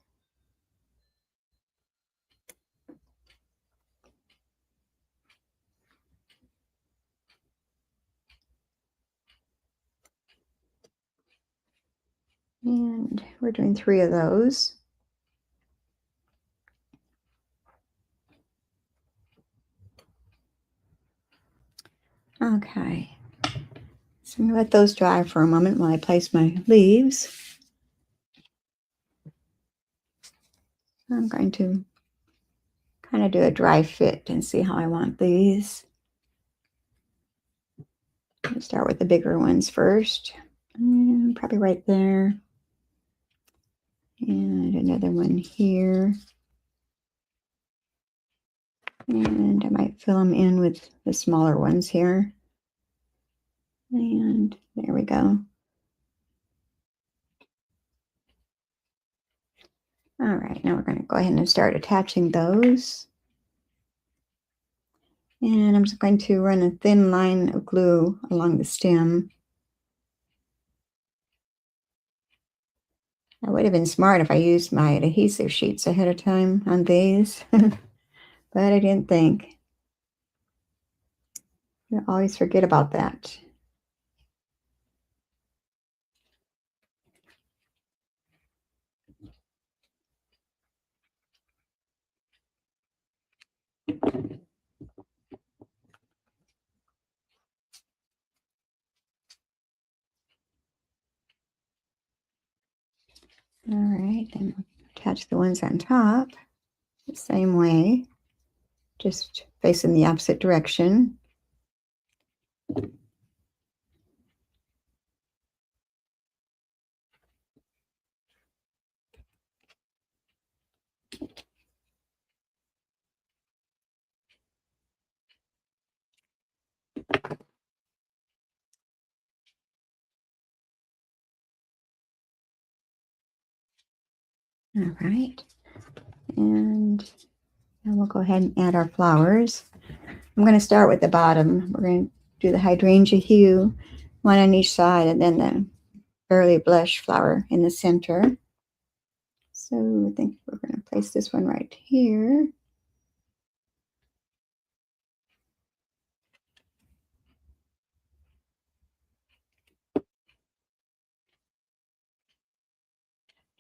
And we're doing 3 of those. Okay. And let those dry for a moment while I place my leaves. I'm going to kind of do a dry fit and see how I want these. I'll start with the bigger ones first. And probably right there. And another one here. And I might fill them in with the smaller ones here. And there we go. All right, now we're going to go ahead and start attaching those. And I'm just going to run a thin line of glue along the stem. I would have been smart if I used my adhesive sheets ahead of time on these, but I didn't think. I always forget about that. All right, then attach the ones on top the same way, just facing the opposite direction. All right, and now we'll go ahead and add our flowers. I'm going to start with the bottom. We're going to do the hydrangea hue, one on each side, and then the early blush flower in the center. So I think we're going to place this one right here.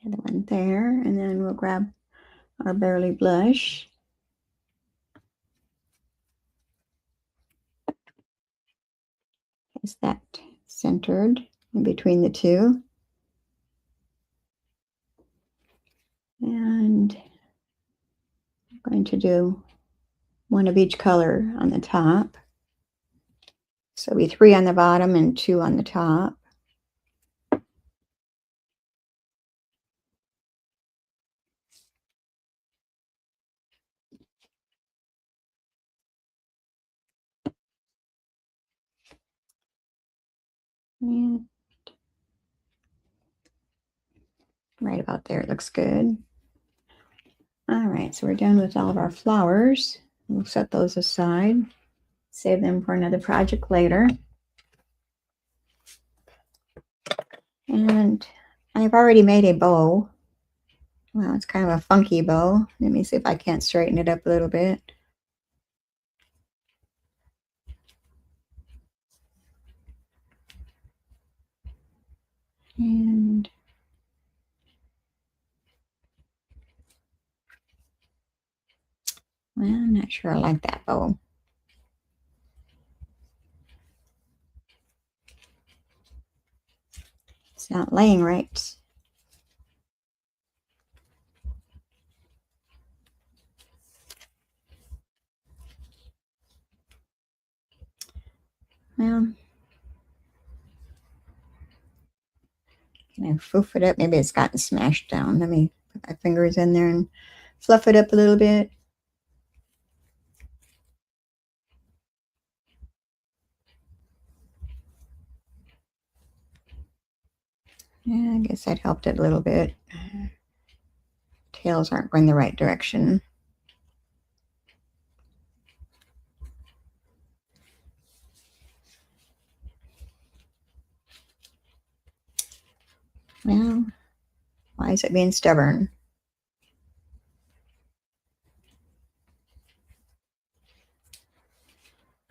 And the one there, and then we'll grab our barely blush. Is that centered in between the two? And I'm going to do one of each color on the top. So it'll be 3 on the bottom and 2 on the top. And right about there, it looks good. All right, so we're done with all of our flowers. We'll set those aside, save them for another project later. And I've already made a bow. Well, it's kind of a funky bow. Let me see if I can't straighten it up a little bit. And well, I'm not sure I like that bow. It's not laying right. Well, can I foof it up? Maybe it's gotten smashed down. Let me put my fingers in there and fluff it up a little bit. Yeah, I guess that helped it a little bit. Tails aren't going the right direction. Well, why is it being stubborn?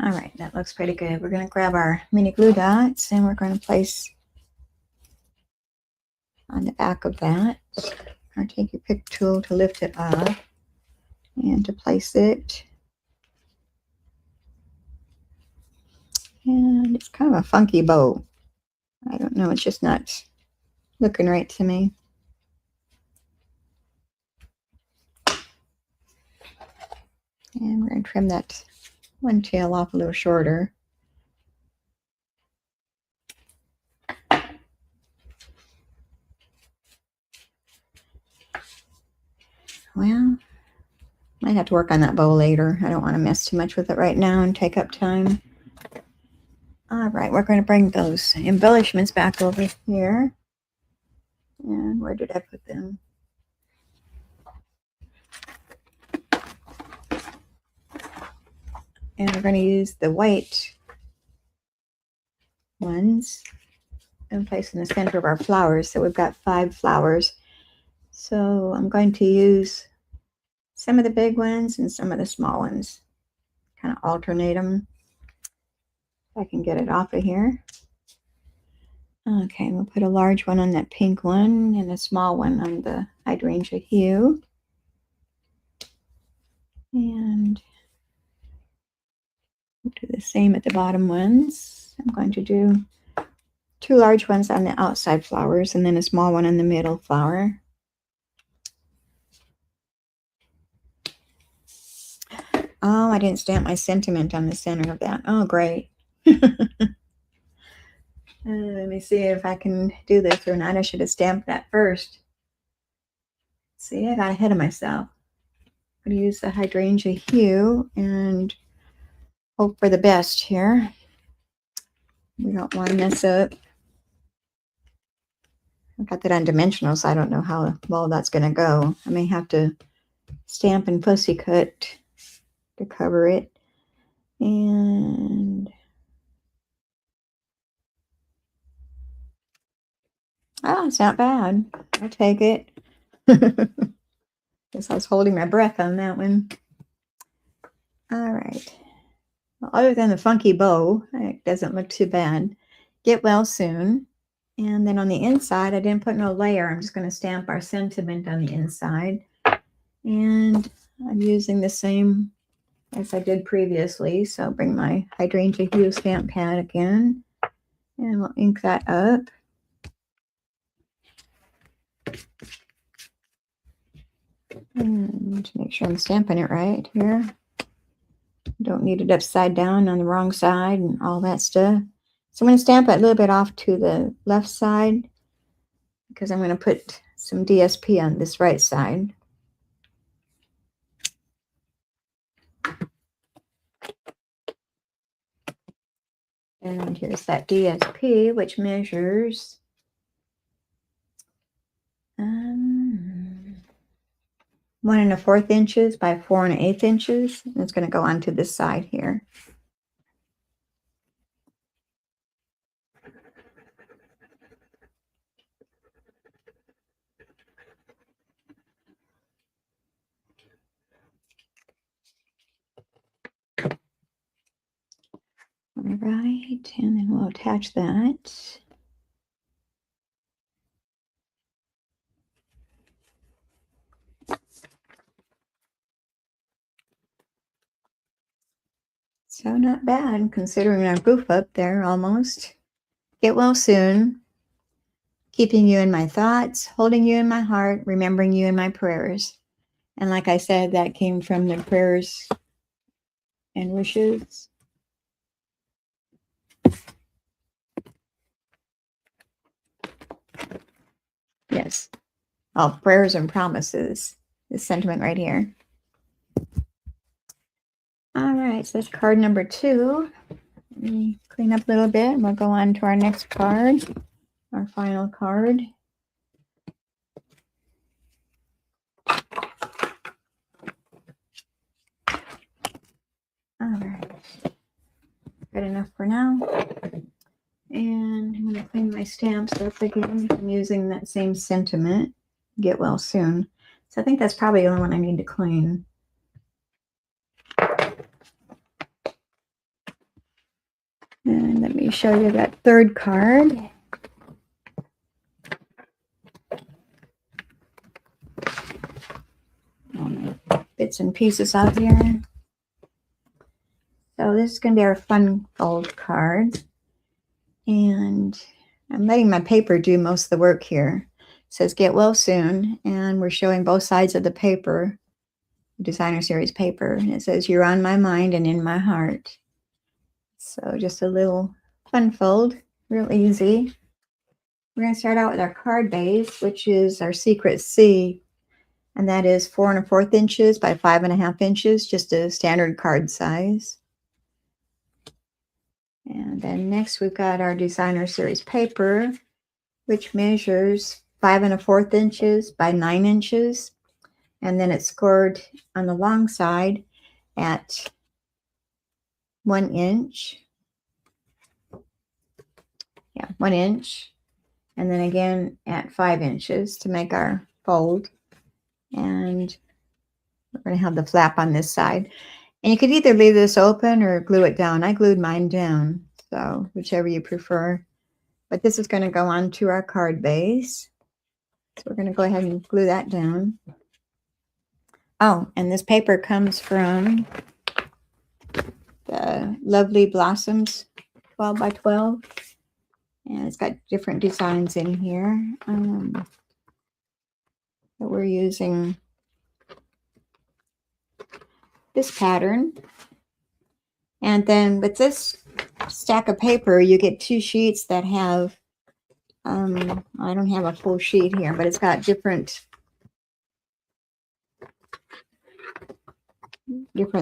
All right, that looks pretty good. We're going to grab our mini glue dots and we're going to place on the back of that. Or take your pick tool to lift it up and to place it. And it's kind of a funky bow. know, it's just not looking right to me. And we're going to trim that one tail off a little shorter. Well, might have to work on that bow later. I don't want to mess too much with it right now and take up time. All right, we're going to bring those embellishments back over here. And where did I put them? And we're going to use the white ones and place in the center of our flowers. So we've got 5 flowers. So I'm going to use some of the big ones and some of the small ones. Kind of alternate them. If I can get it off of here. Okay, we'll put a large one on that pink one and a small one on the hydrangea hue. And we'll do the same at the bottom ones. I'm going to do 2 large ones on the outside flowers and then a small one on the middle flower. Oh, I didn't stamp my sentiment on the center of that. Oh, great. Let me see if I can do this or not. I should have stamped that first. See, I got ahead of myself. I'm going to use the hydrangea hue and hope for the best here. We don't want to mess up. I've got that on dimensional, so I don't know how well that's going to go. I may have to stamp and pussy cut to cover it. And oh, it's not bad. I'll take it. Guess I was holding my breath on that one. All right. Well, other than the funky bow, it doesn't look too bad. Get well soon. And then on the inside, I didn't put no layer. I'm just going to stamp our sentiment on the inside. And I'm using the same as I did previously. So I'll bring my hydrangea hue stamp pad again. And we'll ink that up. And make sure I'm stamping it right here. Don't need it upside down on the wrong side and all that stuff. So I'm going to stamp it a little bit off to the left side because I'm going to put some DSP on this right side. And here's that DSP, which measures 1 1/4 inches by 4 1/8 inches. And it's going to go onto this side here. All right, and then we'll attach that. So not bad, considering our goof up there almost. Get well soon. Keeping you in my thoughts, holding you in my heart, remembering you in my prayers. And like I said, that came from the prayers and wishes. Yes. Oh, prayers and promises. This sentiment right here. All right, so that's card number 2. Let me clean up a little bit and we'll go on to our next card, our final card. All right, good enough for now. And I'm going to clean my stamps up again. I'm using that same sentiment, get well soon. So I think that's probably the only one I need to clean. And let me show you that third card. Bits and pieces out here. So this is going to be our fun fold card. And I'm letting my paper do most of the work here. It says get well soon, and we're showing both sides of the paper, designer series paper, and it says you're on my mind and in my heart. So just a little fun fold, real easy. We're going to start out with our card base, which is our secret C, and that is 4 1/4 inches by 5 1/2 inches, just a standard card size. And then next we've got our designer series paper, which measures 5 1/4 inches by 9 inches. And then it's scored on the long side at 1 inch. Yeah, 1 inch. And then again at 5 inches to make our fold. And we're going to have the flap on this side. And you could either leave this open or glue it down. I glued mine down, so whichever you prefer. But this is going to go onto our card base. So we're going to go ahead and glue that down. Oh, and this paper comes from the Lovely Blossoms 12 by 12. And it's got different designs in here. But we're using this pattern. And then with this stack of paper, you get 2 sheets that have, I don't have a full sheet here, but it's got different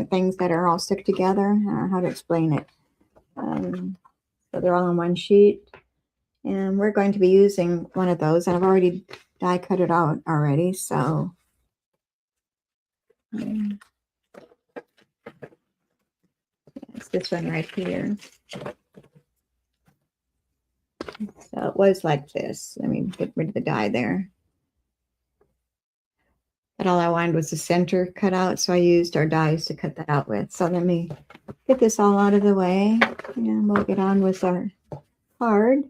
things that are all stuck together. I don't know how to explain it. So they're all on one sheet. And we're going to be using one of those. And I've already die cut it out already. So it's this one right here. So it was like this. Let me get rid of the die there. But all I wanted was the center cut out, so I used our dies to cut that out with. So let me get this all out of the way, and we'll get on with our card.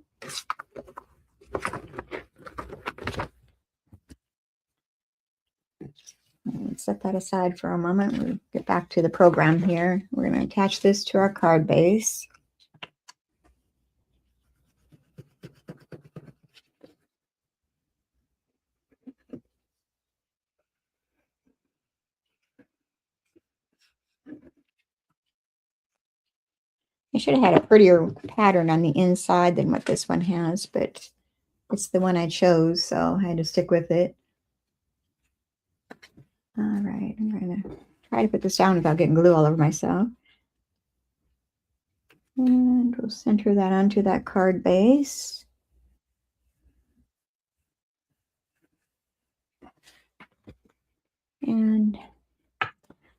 Let's set that aside for a moment. We'll get back to the program here. We're going to attach this to our card base. I should have had a prettier pattern on the inside than what this one has, but it's the one I chose, so I had to stick with it. All right, I'm going to try to put this down without getting glue all over myself. And we'll center that onto that card base. And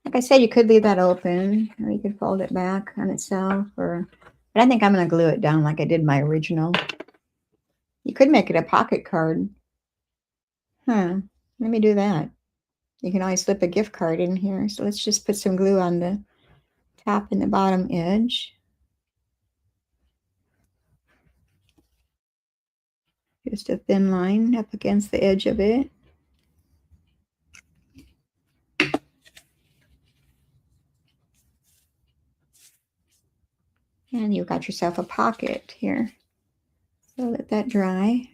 like I said, you could leave that open, or you could fold it back on itself, but I think I'm going to glue it down like I did my original. You could make it a pocket card. Let me do that. You can always slip a gift card in here. So let's just put some glue on the top and the bottom edge. Just a thin line up against the edge of it. And you've got yourself a pocket here. So let that dry.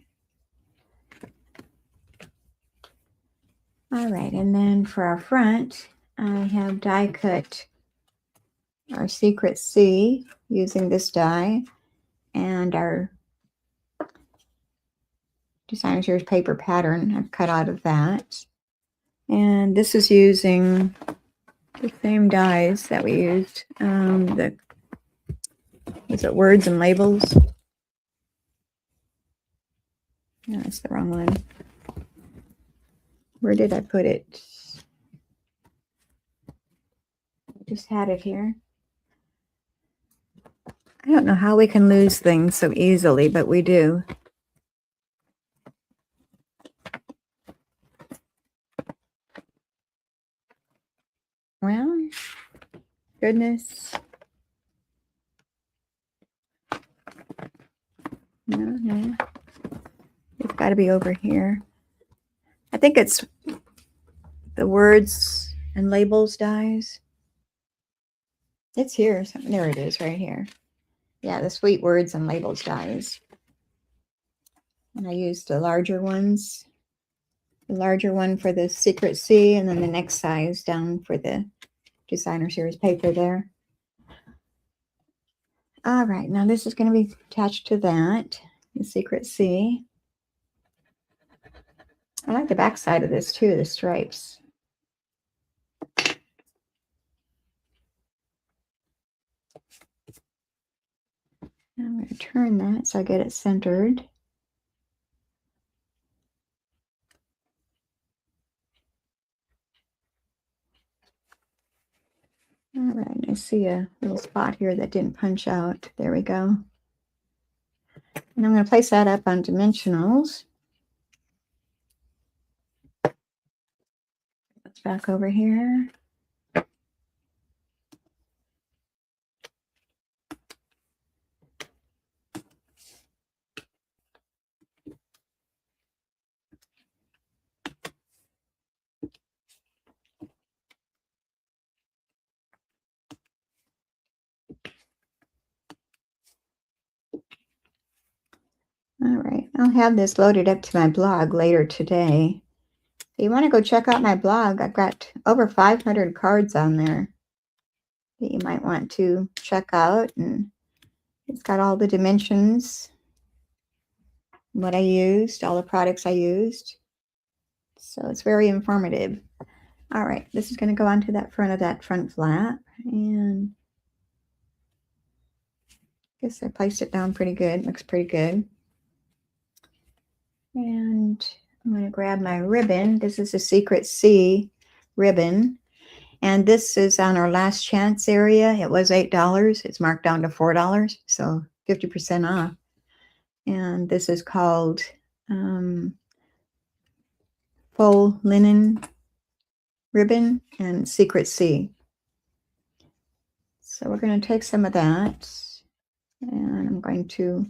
All right, and then for our front, I have die cut our secret C using this die and our designer series paper pattern I've cut out of that. And this is using the same dies that we used. Is it Words and Labels? No, that's the wrong one. Where did I put it? I just had it here. I don't know how we can lose things so easily, but we do. Well, goodness. No. It's got to be over here. I think it's the Words and Labels dies. It's here. There it is, right here. Yeah, the Sweet Words and Labels dies. And I used the larger ones. The larger one for the Secret C, and then the next size down for the designer series paper there. All right, now this is going to be attached to that, the Secret C. I like the back side of this too, the stripes. I'm going to turn that so I get it centered. All right, I see a little spot here that didn't punch out. There we go. And I'm going to place that up on dimensionals. It's back over here. All right, I'll have this loaded up to my blog later today. If you want to go check out my blog, I've got over 500 cards on there that you might want to check out. And it's got all the dimensions, what I used, all the products I used. So it's very informative. All right, this is going to go onto that front of that front flap. And I guess I placed it down pretty good. Looks pretty good. And I'm going to grab my ribbon. This is a Secret C ribbon. And this is on our last chance area. It was $8. It's marked down to $4, so 50% off. And this is called Faux Linen Ribbon and Secret C. So we're going to take some of that, and I'm going to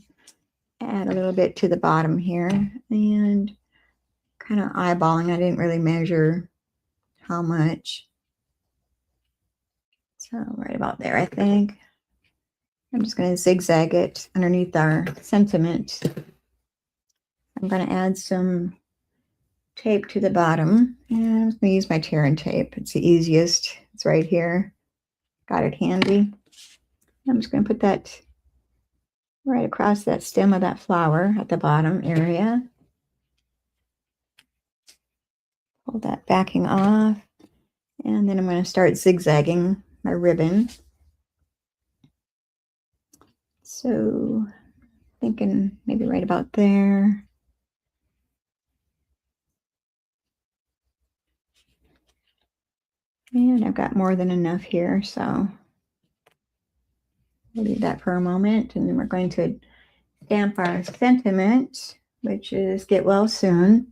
add a little bit to the bottom here, and kind of eyeballing. I didn't really measure how much. So right about there, I think. I'm just going to zigzag it underneath our sentiment. I'm going to add some tape to the bottom, and I'm going to use my tear and tape. It's the easiest. It's right here. Got it handy. I'm just going to put that right across that stem of that flower at the bottom area. Pull that backing off, and then I'm going to start zigzagging my ribbon. So thinking maybe right about there. And I've got more than enough here, so we'll leave that for a moment. And then we're going to stamp our sentiment, which is Get Well Soon.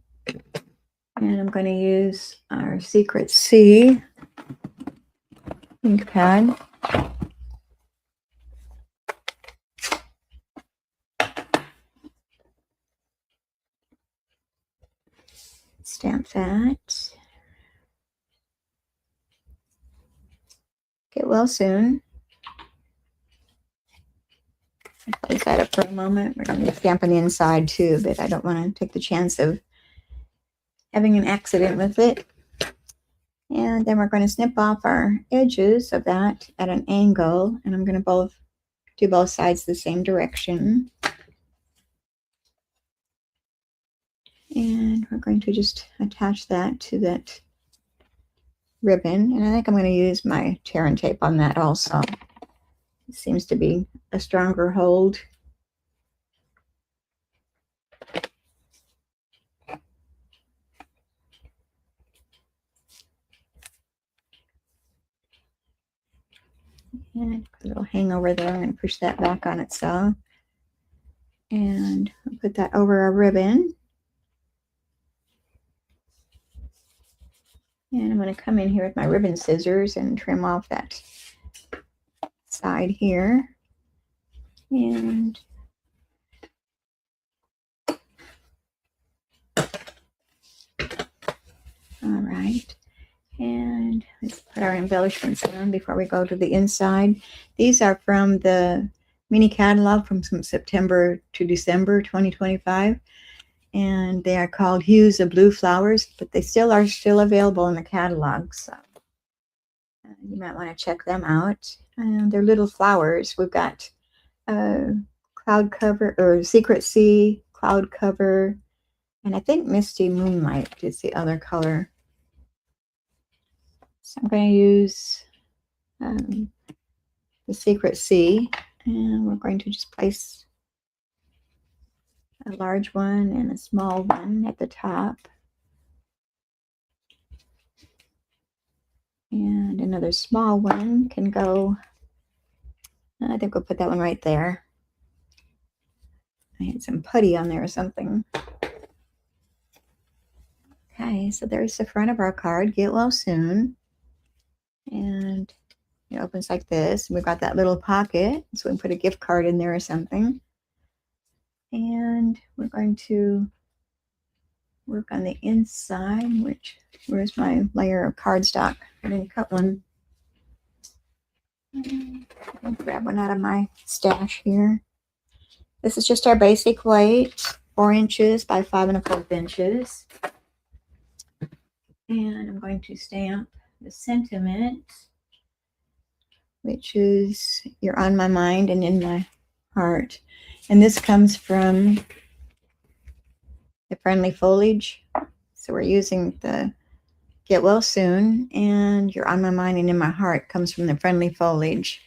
And I'm going to use our Secret C ink pad. Stamp that. Get Well Soon. Place that up for a moment. We're going to stamp on the inside too, but I don't want to take the chance of having an accident with it. And then we're going to snip off our edges of that at an angle, and I'm going to do both sides the same direction. And we're going to just attach that to that ribbon. And I think I'm going to use my tear and tape on that also. It seems to be a stronger hold. And a little hangover there. I'm going to push that back on itself. And I'll put that over our ribbon. And I'm going to come in here with my ribbon scissors and trim off that side here. And all right. And let's put our embellishments on before we go to the inside. These are from the mini catalog from September to December 2025. and they are called Hues of Blue Flowers, but they are still available in the catalog, so you might want to check them out. And they're little flowers. We've got Cloud Cover, or Secret Sea, Cloud Cover, and I think Misty Moonlight is the other color. So I'm going to use the Secret Sea, and we're going to just place a large one and a small one at the top, and another small one can go, I think we'll put that one right there. I had some putty on there or something. Okay, so there's the front of our card, Get Well Soon. And it opens like this. We've got that little pocket, so we can put a gift card in there or something. And we're going to work on the inside, where's my layer of cardstock? I didn't cut one. I'll grab one out of my stash here. This is just our basic white, 4 inches by 5 1/4 inches. And I'm going to stamp the sentiment, which is "You're on my mind and in my heart." And this comes from the Friendly Foliage. So we're using the Get Well Soon, and "You're on my mind and in my heart" comes from the Friendly Foliage.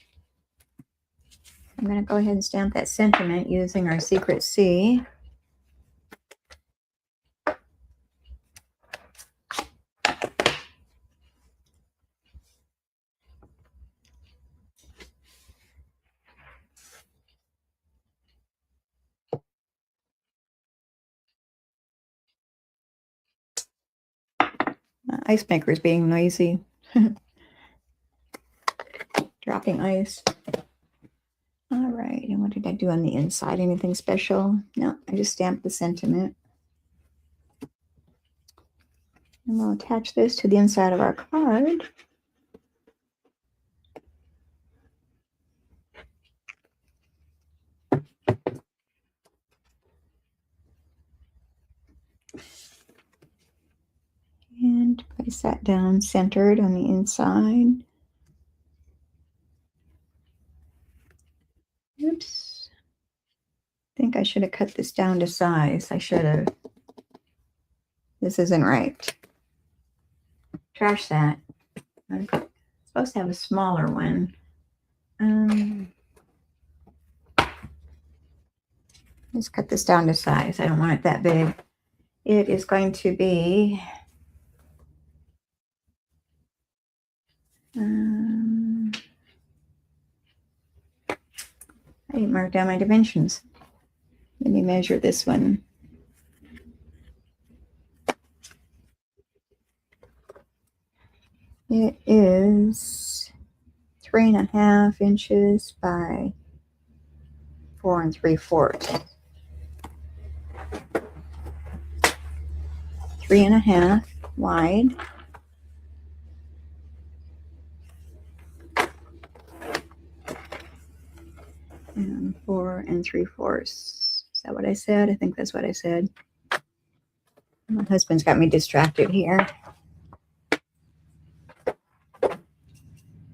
I'm going to go ahead and stamp that sentiment using our Secret Sea. Ice maker is being noisy. Dropping ice. All right, and what did I do on the inside? Anything special? No, I just stamped the sentiment. And we'll attach this to the inside of our card. And place that down centered on the inside. Oops. I think I should have cut this down to size. I should have. This isn't right. Trash that. I'm supposed to have a smaller one. Let's cut this down to size. I don't want it that big. It is going to be I didn't mark down my dimensions. Let me measure this one. It is 3 1/2 inches by 4 3/4. 3 1/2 wide. And 4 3/4. Is that what I said? I think that's what I said. My husband's got me distracted here.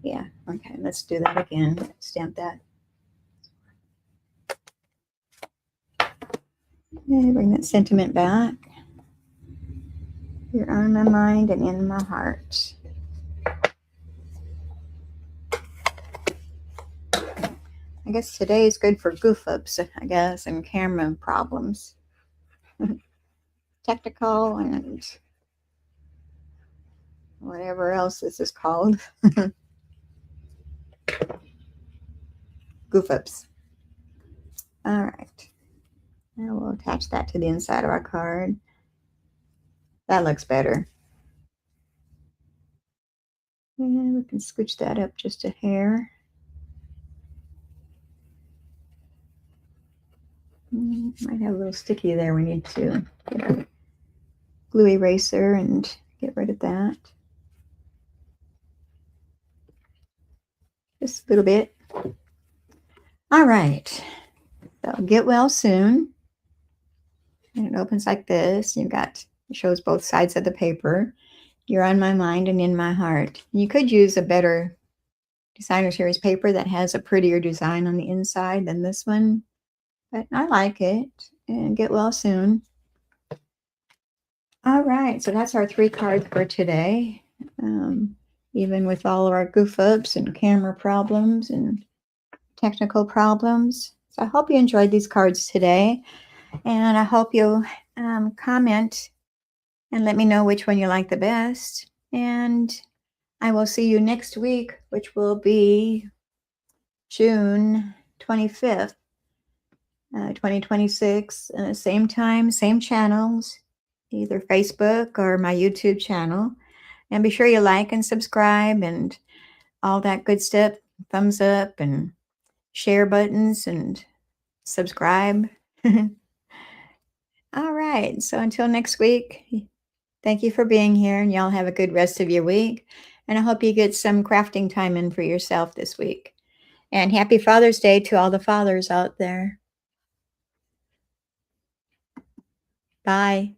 Yeah, okay, let's do that again. Stamp that. And bring that sentiment back. You're on my mind and in my heart. I guess today is good for goof ups, I guess, and camera problems. Technical and whatever else this is called. Goof ups. All right. Now we'll attach that to the inside of our card. That looks better. And we can scooch that up just a hair. Might have a little sticky there. We need to get a glue eraser and get rid of that. Just a little bit. All right. So Get Well Soon. And it opens like this. It shows both sides of the paper. You're on my mind and in my heart. You could use a better designer series paper that has a prettier design on the inside than this one, but I like it. And get well soon. All right, so that's our 3 cards for today. Even with all of our goof ups and camera problems and technical problems. So I hope you enjoyed these cards today, and I hope you'll comment and let me know which one you like the best. And I will see you next week, which will be June 25th, 2026, same time, same channels, either Facebook or my YouTube channel. And be sure you like and subscribe and all that good stuff. Thumbs up and share buttons and subscribe. All right. So until next week, thank you for being here, and y'all have a good rest of your week. And I hope you get some crafting time in for yourself this week. And happy Father's Day to all the fathers out there. Bye.